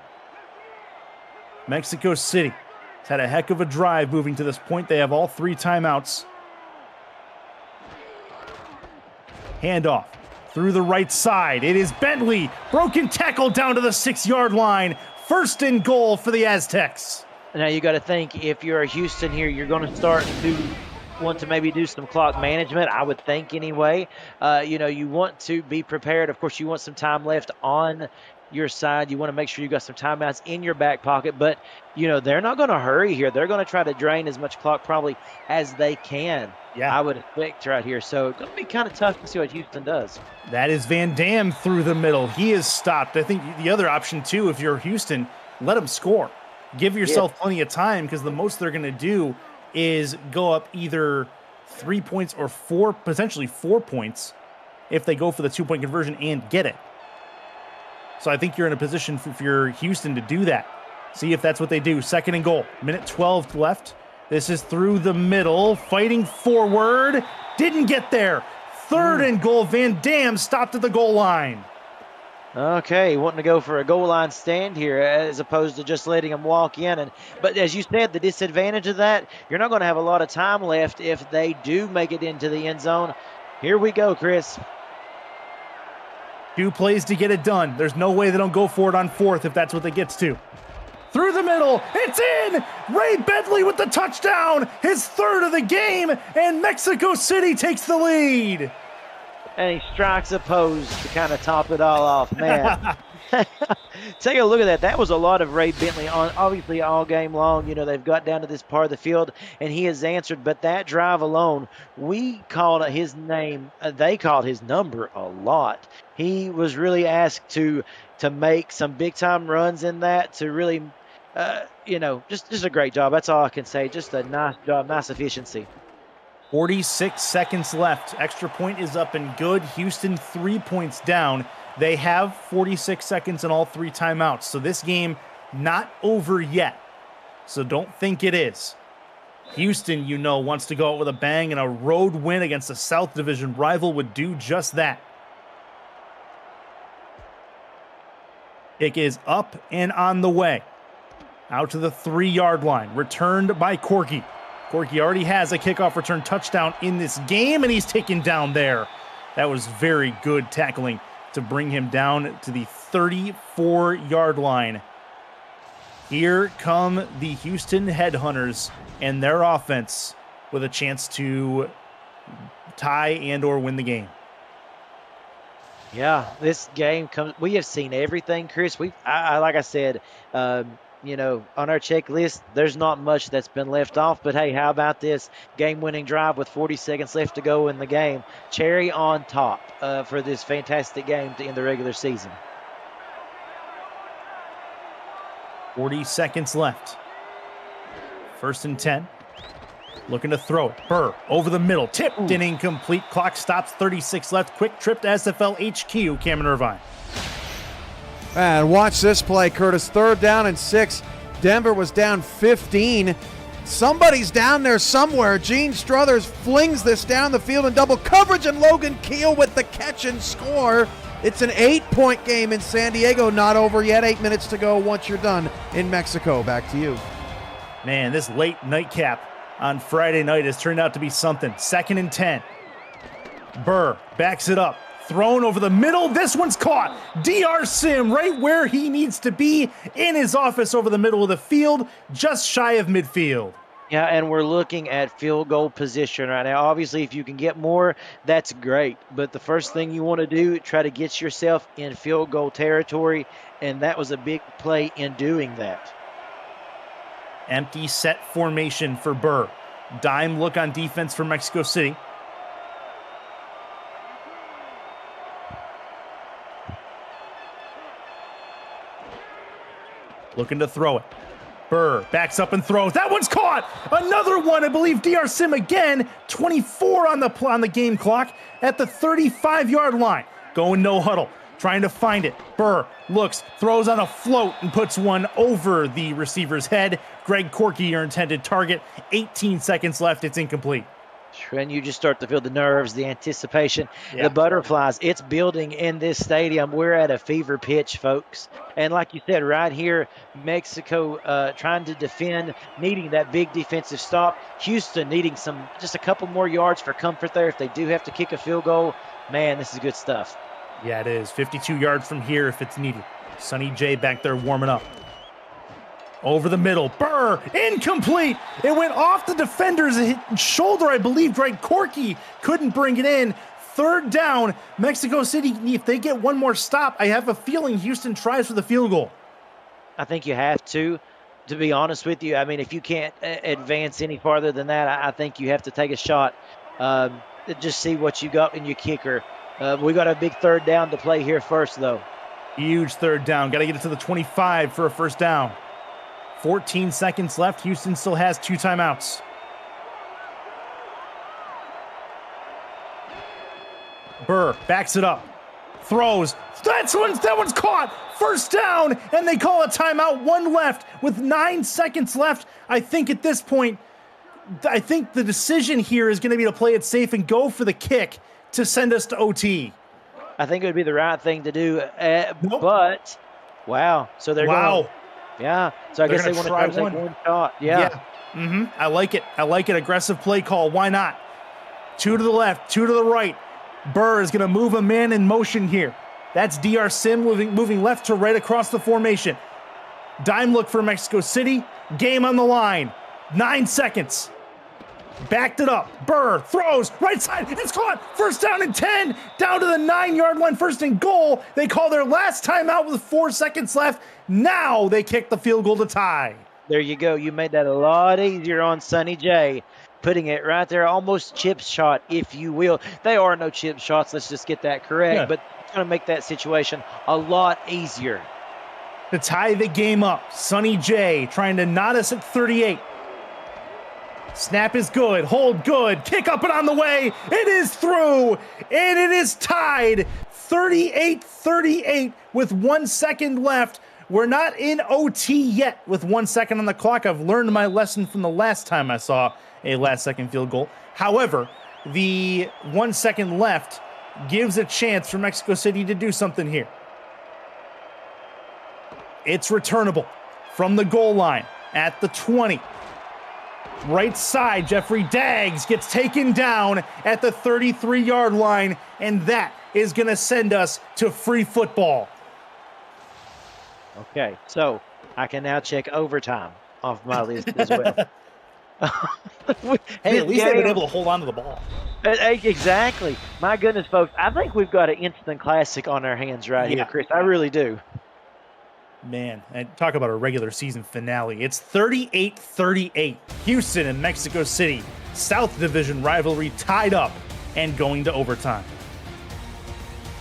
Mexico City has had a heck of a drive moving to this point. They have all 3 timeouts. Handoff through the right side. It is Bentley. Broken tackle down to the 6-yard line. 1st and goal for the Aztecs. Now you got to think, if you're a Houston here, you're going to start to want to maybe do some clock management, I would think anyway. You want to be prepared. Of course, you want some time left on your side. You want to make sure you got some timeouts in your back pocket, but they're not going to hurry here. They're going to try to drain as much clock probably as they can. Yeah, I would expect right here. So it's going to be kind of tough to see what Houston does. That is Van Dam through the middle. He is stopped. I think the other option too, if you're Houston, let them score. Give yourself plenty of time, because the most they're going to do is go up either 3 points or potentially 4 points if they go for the 2-point conversion and get it. So I think you're in a position for you're Houston to do that. See if that's what they do. 2nd and goal. Minute 12 left. This is through the middle. Fighting forward. Didn't get there. 3rd and goal. Van Dam stopped at the goal line. Okay, wanting to go for a goal line stand here as opposed to just letting them walk in. But as you said, the disadvantage of that, you're not going to have a lot of time left if they do make it into the end zone. Here we go, Chris. 2 plays to get it done. There's no way they don't go for it on 4th if that's what it gets to. Through the middle, it's in! Ray Bentley with the touchdown, his 3rd of the game, and Mexico City takes the lead. And he strikes a pose to kind of top it all off, man. Take a look at that. That was a lot of Ray Bentley on, obviously all game long. They've got down to this part of the field, and he has answered. But that drive alone, we called his name. They called his number a lot. He was really asked to make some big time runs in that, to really, just a great job. That's all I can say. Just a nice job, nice efficiency. 46 seconds left. Extra point is up and good. Houston 3 points down. They have 46 seconds and all 3 timeouts. So this game not over yet. So don't think it is. Houston, wants to go out with a bang, and a road win against a South Division rival would do just that. Kick is up and on the way. Out to the 3-yard line. Returned by Corky. Corky already has a kickoff return touchdown in this game, and he's taken down there. That was very good tackling to bring him down to the 34-yard line. Here come the Houston Headhunters and their offense with a chance to tie and or win the game. Yeah, this game comes. We have seen everything, Chris. Like I said, on our checklist, there's not much that's been left off. But hey, how about this game-winning drive with 40 seconds left to go in the game? Cherry on top for this fantastic game to end the regular season. 40 seconds left. 1st and 10. Looking to throw it. Burr over the middle. Tipped and incomplete. Clock stops. 36 left. Quick trip to SFL HQ. Cameron Irvine. And watch this play, Curtis. 3rd down and 6. Denver was down 15. Somebody's down there somewhere. Gene Struthers flings this down the field in double coverage, and Logan Keel with the catch and score. It's an 8-point game in San Diego. Not over yet. 8 minutes to go once you're done in Mexico. Back to you. Man, this late nightcap on Friday night has turned out to be something. 2nd and 10. Burr backs it up. Thrown over the middle. This one's caught. DR Sim right where he needs to be in his office over the middle of the field, just shy of midfield. Yeah, and we're looking at field goal position right now. Obviously, if you can get more, that's great. But the first thing you want to do, try to get yourself in field goal territory, and that was a big play in doing that. Empty set formation for Burr. Dime look on defense for Mexico City. Looking to throw it. Burr backs up and throws. That one's caught. Another one, I believe. DR Sim again. 24 on the game clock at the 35-yard line. Going no huddle. Trying to find it. Burr looks, throws on a float, and puts one over the receiver's head. Greg Corky, your intended target. 18 seconds left. It's incomplete. And you just start to feel the nerves, the anticipation, Yeah. the butterflies. It's building in this stadium. We're at a fever pitch, folks. And like you said, right here, Mexico trying to defend, needing that big defensive stop. Houston needing just a couple more yards for comfort there if they do have to kick a field goal. Man, this is good stuff. Yeah, it is. 52 yards from here if it's needed. Sonny J back there warming up. Over the middle. Burr, incomplete. It went off the defender's shoulder, I believe. Greg Corky couldn't bring it in. 3rd down. Mexico City, if they get one more stop, I have a feeling Houston tries for the field goal. I think you have to be honest with you. I mean, if you can't advance any farther than that, I think you have to take a shot. Just see what you got in your kicker. We got a big 3rd down to play here first, though. Huge 3rd down. Got to get it to the 25 for a 1st down. 14 seconds left. Houston still has 2 timeouts. Burr backs it up. Throws. That one's caught. 1st down, and they call a timeout. 1 left with 9 seconds left. I think at this point, the decision here is going to be to play it safe and go for the kick to send us to OT. I think it would be the right thing to do. Nope. But, wow. So they're going. Yeah. So I guess they want to try to take one shot. Yeah. I like it. Aggressive play call. Why not? 2 to the left, 2 to the right. Burr is going to move a man in motion here. That's DR Sim moving left to right across the formation. Dime look for Mexico City. Game on the line. 9 seconds. Backed it up. Burr throws right side. It's caught. 1st down and 10. Down to the 9-yard line. 1st and goal. They call their last timeout with 4 seconds left. Now they kick the field goal to tie. There you go. You made that a lot easier on Sonny J. Putting it right there, almost chip shot, if you will. They are no chip shots. Let's just get that correct. Yeah. But it's going to make that situation a lot easier. To tie the game up, Sonny J trying to knot us at 38. Snap is good. Hold good. Kick up and on the way. It is through. And it is tied. 38-38 with 1 second left. We're not in OT yet with 1 second on the clock. I've learned my lesson from the last time I saw a last-second field goal. However, the 1 second left gives a chance for Mexico City to do something here. It's returnable from the goal line at the 20. Right side, Jeffrey Daggs gets taken down at the 33-yard line, and that is going to send us to free football. Okay, so I can now check overtime off my list as well. Hey, at least they've been able to hold on to the ball. Exactly. My goodness, folks, I think we've got an instant classic on our hands right here, Chris. I really do. Man, and talk about a regular season finale. It's 38-38. Houston and Mexico City, South Division rivalry tied up and going to overtime.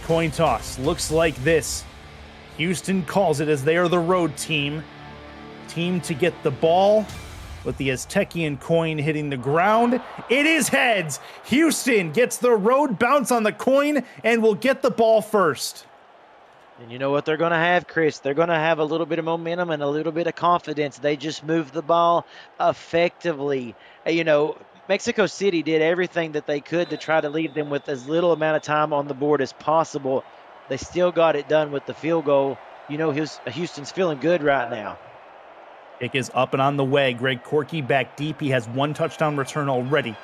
Coin toss looks like this. Houston calls it as they are the road team. Team to get the ball with the Aztecian coin hitting the ground. It is heads. Houston gets the road bounce on the coin and will get the ball first. And you know what they're going to have, Chris? They're going to have a little bit of momentum and a little bit of confidence. They just moved the ball effectively. You know, Mexico City did everything that they could to try to leave them with as little amount of time on the board as possible. they still got it done with the field goal. You know, Houston's feeling good right now. Kick is up and on the way. Greg Corky back deep. He has 1 touchdown return already.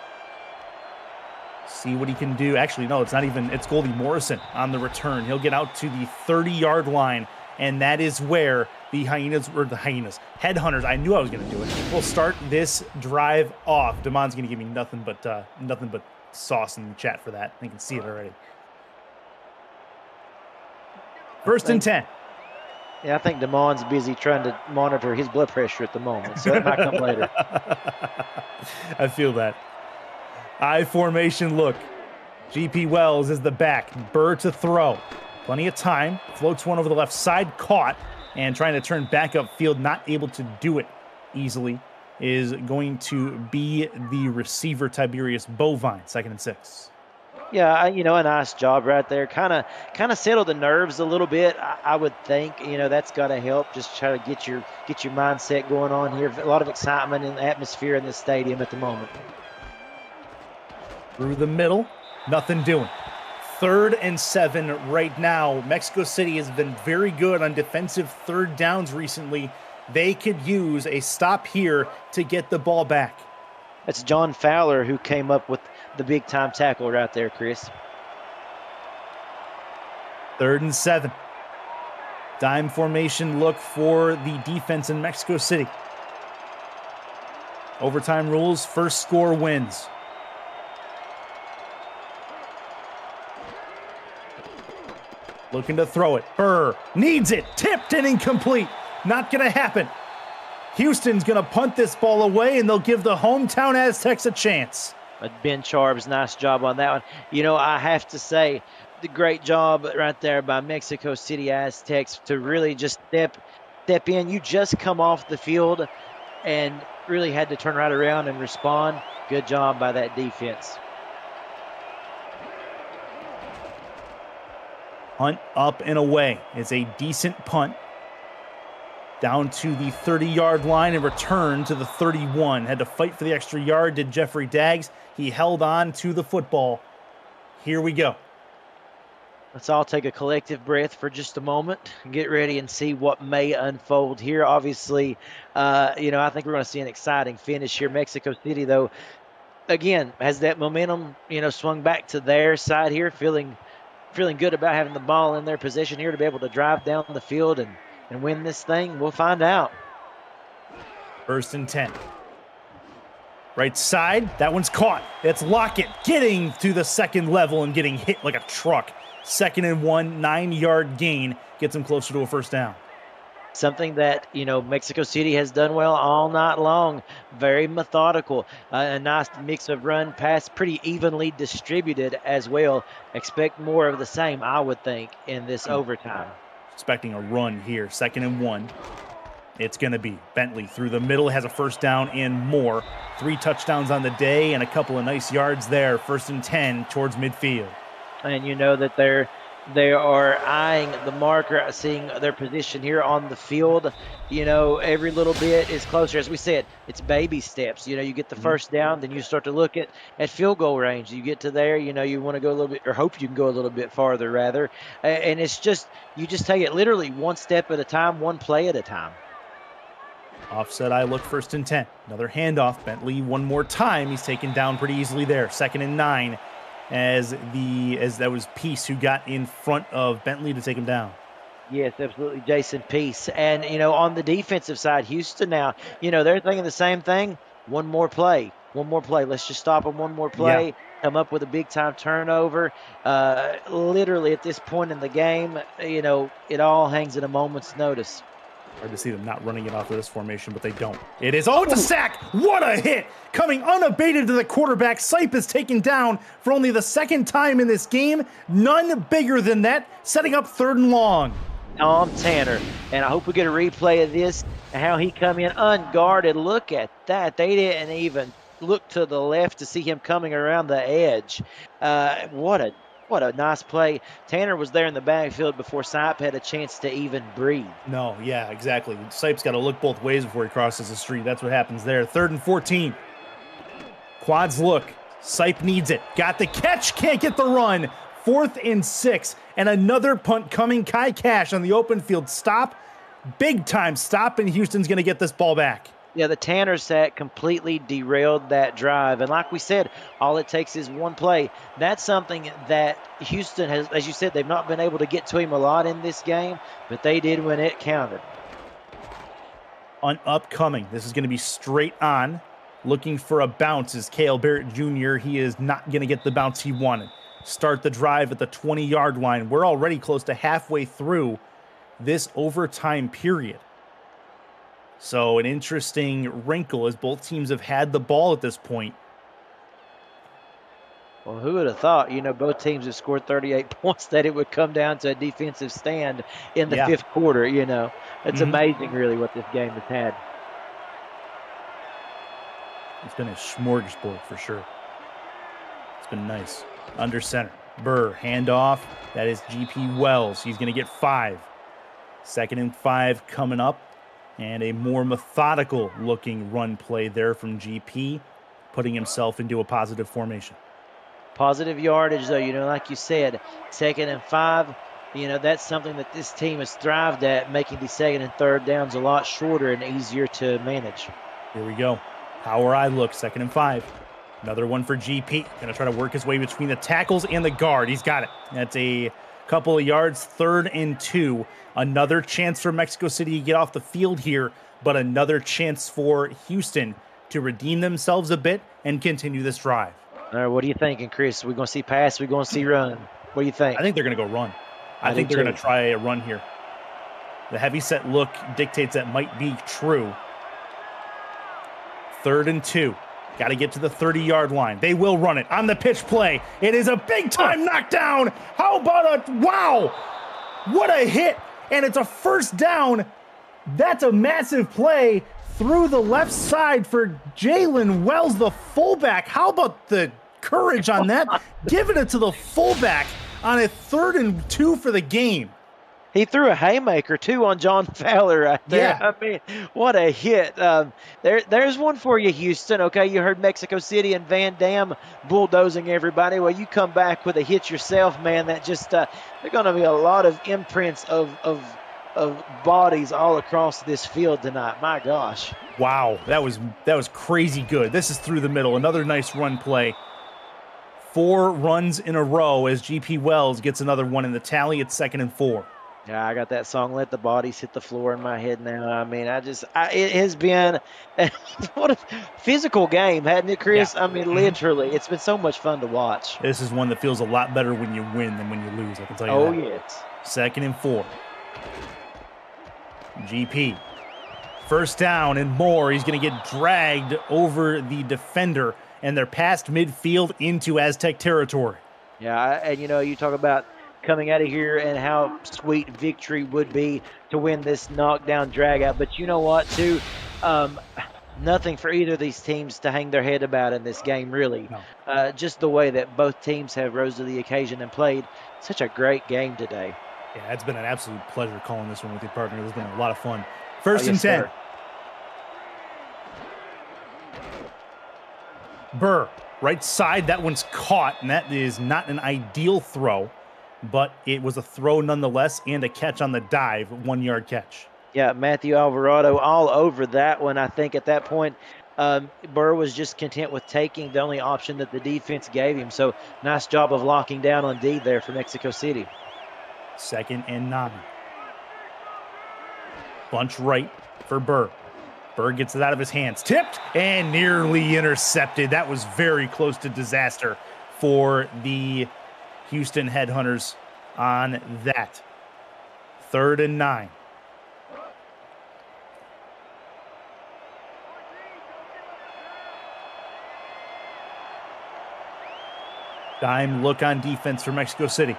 See what he can do. Actually, no, it's not even. It's Goldie Morrison on the return. He'll get out to the 30-yard line, and that is where the Headhunters, I knew I was going to do it, will start this drive off. Damon's going to give me nothing but sauce in the chat for that. You can see it already. First and 10. Yeah, I think Damon's busy trying to monitor his blood pressure at the moment, so it might come later. I feel that. I formation look. GP Wells is the back. Burr to throw. Plenty of time. Floats one over the left side. Caught. And trying to turn back upfield. Not able to do it easily. Is going to be the receiver, Tiberius Bovine. 2nd and 6. Yeah, a nice job right there. Kind of settle the nerves a little bit. I would think, that's got to help. Just try to get your mindset going on here. A lot of excitement in the atmosphere in the stadium at the moment. Through the middle, nothing doing. 3rd and 7 right now. Mexico City has been very good on defensive 3rd downs recently. They could use a stop here to get the ball back. That's John Fowler who came up with the big-time tackle right there, Chris. 3rd and 7. Dime formation look for the defense in Mexico City. Overtime rules, first score wins. Looking to throw it. Burr needs it. Tipped and incomplete. Not going to happen. Houston's going to punt this ball away, and they'll give the hometown Aztecs a chance. Ben Charb's nice job on that one. I have to say, the great job right there by Mexico City Aztecs to really just step in. You just come off the field and really had to turn right around and respond. Good job by that defense. Punt up and away. It's a decent punt. Down to the 30-yard line and return to the 31. Had to fight for the extra yard, did Jeffrey Daggs. He held on to the football. Here we go. Let's all take a collective breath for just a moment and get ready and see what may unfold here. Obviously, I think we're going to see an exciting finish here. Mexico City, though, again, has that momentum, swung back to their side here, feeling good about having the ball in their possession here to be able to drive down the field and win this thing. We'll find out. 1st and 10. Right side, that one's caught. It's Lockett getting to the 2nd level and getting hit like a truck. 2nd and 1, 9-yard gain gets him closer to a 1st down. Something that, Mexico City has done well all night long. Very methodical. A nice mix of run, pass, pretty evenly distributed as well. Expect more of the same, I would think, in this overtime. Expecting a run here. 2nd and 1. It's going to be Bentley through the middle, has a 1st down and more. 3 touchdowns on the day and a couple of nice yards there. 1st and 10 towards midfield. And you know that they are eyeing the marker, seeing their position here on the field. Every little bit is closer. As we said, it's baby steps. You get the 1st down, then you start to look at field goal range. You get to there, you want to go a little bit, or hope you can go a little bit farther, rather. And it's just, you just take it literally one step at a time, one play at a time. Offset I look 1st and 10. Another handoff. Bentley one more time. He's taken down pretty easily there. 2nd and 9. As that was Peace who got in front of Bentley to take him down. Yes, absolutely, Jason Peace. And, on the defensive side, Houston now, they're thinking the same thing. One more play. Let's just stop them one more play. Yeah. Come up with a big-time turnover. Literally, at this point in the game, it all hangs in a moment's notice. Hard to see them not running it off of this formation, but they don't. It is, it's a sack! What a hit! Coming unabated to the quarterback. Sipe is taken down for only the 2nd time in this game. None bigger than that, setting up 3rd and long. Tom Tanner, and I hope we get a replay of this and how he come in unguarded. Look at that. They didn't even look to the left to see him coming around the edge. What a nice play. Tanner was there in the backfield before Sipe had a chance to even breathe. No, yeah, exactly. Sipe's got to look both ways before he crosses the street. That's what happens there. 3rd and 14. Quads look. Sipe needs it. Got the catch. Can't get the run. 4th and 6, and another punt coming. Kai Cash on the open field stop. Big time stop, and Houston's going to get this ball back. Yeah, the Tanner sack completely derailed that drive. And like we said, all it takes is one play. That's something that Houston has, as you said, they've not been able to get to him a lot in this game, but they did when it counted. On upcoming, this is going to be straight on. Looking for a bounce is Cale Barrett Jr. He is not going to get the bounce he wanted. Start the drive at the 20-yard line. We're already close to halfway through this overtime period. So an interesting wrinkle as both teams have had the ball at this point. Well, who would have thought, both teams have scored 38 points, that it would come down to a defensive stand in the fifth quarter, It's amazing, really, what this game has had. It's been a smorgasbord for sure. It's been nice. Under center. Burr, handoff. That is GP Wells. He's going to get 5. 2nd and 5 coming up. And a more methodical looking run play there from GP, putting himself into a positive formation. Positive yardage, though, like you said, 2nd and 5. That's something that this team has thrived at, making the 2nd and 3rd downs a lot shorter and easier to manage. Here we go. Power eye look, 2nd and 5. Another one for GP. Going to try to work his way between the tackles and the guard. He's got it. That's a couple of yards, 3rd and 2. Another chance for Mexico City to get off the field here, but another chance for Houston to redeem themselves a bit and continue this drive. All right, what are you thinking, Chris? We're going to see pass, we're going to see run. What do you think? I think they're going to go run. I think they're going to try a run here. The heavy set look dictates that might be true. 3rd and 2. Got to get to the 30-yard line. They will run it on the pitch play. It is a big-time knockdown. How about wow. What a hit. And it's a 1st down. That's a massive play through the left side for Jalen Wells, the fullback. How about the courage on that? Giving it to the fullback on a 3rd and 2 for the game. He threw a haymaker, too, on John Fowler right there. Yeah. I mean, what a hit. There's one for you, Houston. Okay, you heard Mexico City and Van Dam bulldozing everybody. Well, you come back with a hit yourself, man. That just there are going to be a lot of imprints of bodies all across this field tonight. My gosh. Wow, that was crazy good. This is through the middle. Another nice run play. 4 runs in a row as GP Wells gets another one in the tally. It's 2nd and 4. Yeah, I got that song, Let the Bodies Hit the Floor, in my head now. I mean, it has been what a physical game, hadn't it, Chris? Yeah. I mean, literally, it's been so much fun to watch. This is one that feels a lot better when you win than when you lose, I can tell you that. Oh, yes. 2nd and 4. GP. 1st down and more. He's going to get dragged over the defender, and they're past midfield into Aztec territory. Yeah, and you talk about coming out of here and how sweet victory would be to win this knockdown drag out. But you know what, too? Nothing for either of these teams to hang their head about in this game, really. No. Just the way that both teams have rose to the occasion and played such a great game today. Yeah, it's been an absolute pleasure calling this one with your partner. It's been a lot of fun. 1st and 10. Sir. Burr, right side. That one's caught, and that is not an ideal throw, but it was a throw nonetheless and a catch on the dive, 1-yard catch. Yeah, Matthew Alvarado all over that one. I think at that point, Burr was just content with taking the only option that the defense gave him. So nice job of locking down on D there for Mexico City. 2nd and 9. Bunch right for Burr. Burr gets it out of his hands. Tipped and nearly intercepted. That was very close to disaster for the Houston Headhunters on that. 3rd and 9. Dime look on defense for Mexico City.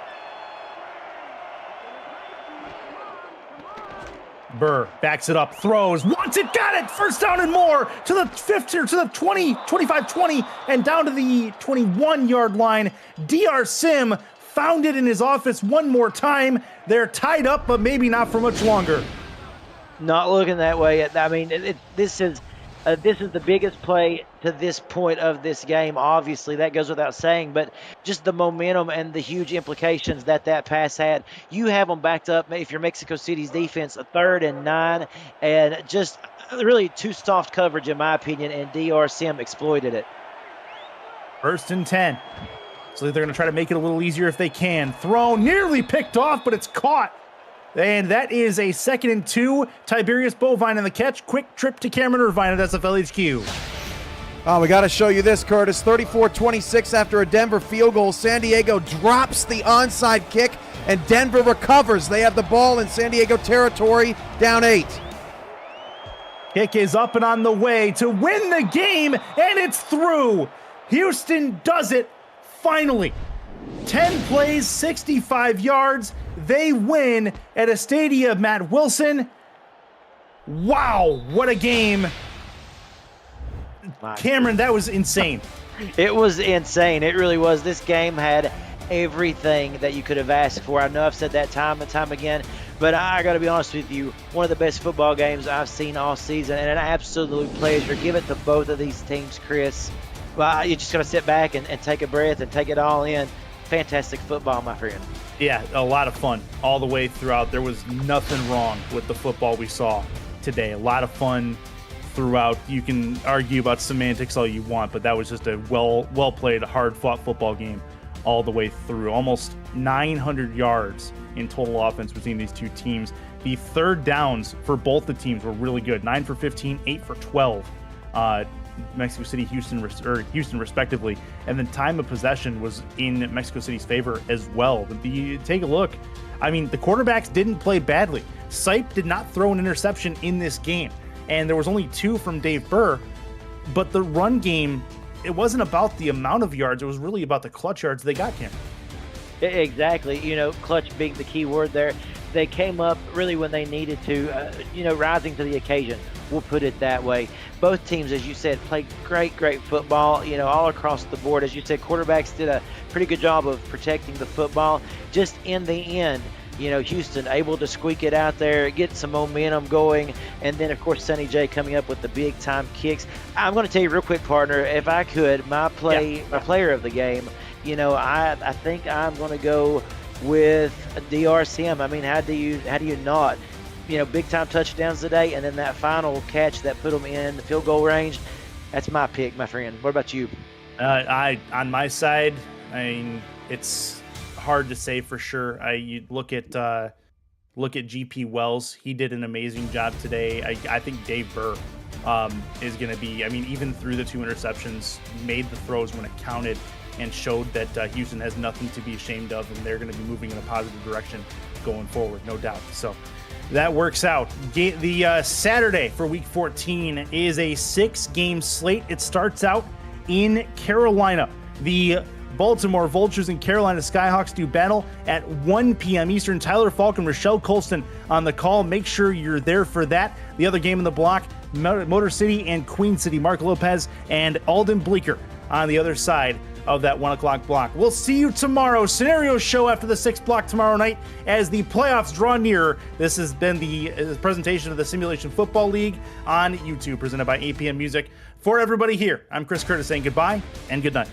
Burr backs it up, throws, wants it, got it, 1st down and more to the 50 or to the 20, 25-20, and down to the 21-yard line. DR Sim found it in his office one more time. They're tied up, but maybe not for much longer. Not looking that way. I mean, this is This is the biggest play to this point of this game. Obviously, that goes without saying, but just the momentum and the huge implications that pass had. You have them backed up, if you're Mexico City's defense, a 3rd and 9, and just really too soft coverage, in my opinion, and DRCM exploited it. 1st and 10. So they're going to try to make it a little easier if they can. Thrown, nearly picked off, but it's caught. And that is a 2nd and 2. Tiberius Bovine in the catch. Quick trip to Cameron Irvine at SFL HQ. Oh, we got to show you this, Curtis. 34-26 after a Denver field goal. San Diego drops the onside kick, and Denver recovers. They have the ball in San Diego territory, down 8. Kick is up and on the way to win the game, and it's through. Houston does it finally. 10 plays, 65 yards. They win at Estadia Matt Wilson. Wow, what a game. Cameron, that was insane. It was insane. It really was. This game had everything that you could have asked for. I know I've said that time and time again, but I got to be honest with you, one of the best football games I've seen all season, and an absolute pleasure. Give it to both of these teams, Chris. Well, you just got to sit back and take a breath and take it all in. Fantastic football, my friend. Yeah, a lot of fun all the way throughout. There was nothing wrong with the football we saw today. A lot of fun throughout. You can argue about semantics all you want, but that was just a well played, hard fought football game all the way through. Almost 900 yards in total offense between these two teams. The third downs for both the teams were really good. 9 for 15, 8 for 12. Mexico City, Houston respectively, and then time of possession was in Mexico City's favor as well. Take a look. I mean, the quarterbacks didn't play badly. Sipe did not throw an interception in this game, and there was only 2 from Dave Burr, but the run game, it wasn't about the amount of yards, it was really about the clutch yards they got, Cameron. Exactly. Clutch being the key word there. They came up really when they needed to, rising to the occasion. We'll put it that way. Both teams, as you said, played great football, all across the board. As you said, quarterbacks did a pretty good job of protecting the football. Just in the end, Houston able to squeak it out there, get some momentum going, and then, of course, Sonny J coming up with the big-time kicks. I'm going to tell you real quick, partner, if I could, my player of the game, I think I'm going to go with DRCM. I mean, how do you not? Big time touchdowns today, and then that final catch that put them in the field goal range. That's my pick, my friend. What about you? On my side, I mean, it's hard to say for sure. You look at GP Wells. He did an amazing job today. I think Dave Burr is going to be. I mean, even through the 2 interceptions, made the throws when it counted, and showed that Houston has nothing to be ashamed of, and they're going to be moving in a positive direction going forward, no doubt. So that works out. The Saturday for Week 14 is a 6-game slate. It starts out in Carolina. The Baltimore Vultures and Carolina Skyhawks do battle at 1 p.m. Eastern. Tyler Falk and Rochelle Colston on the call. Make sure you're there for that. The other game in the block, Motor City and Queen City. Mark Lopez and Alden Bleeker on the other side of that 1 o'clock block. We'll see you tomorrow. Scenario show after the 6 block tomorrow night as the playoffs draw nearer. This has been the presentation of the Simulation Football League on YouTube, presented by APM Music. For everybody here, I'm Chris Curtis saying goodbye and good night.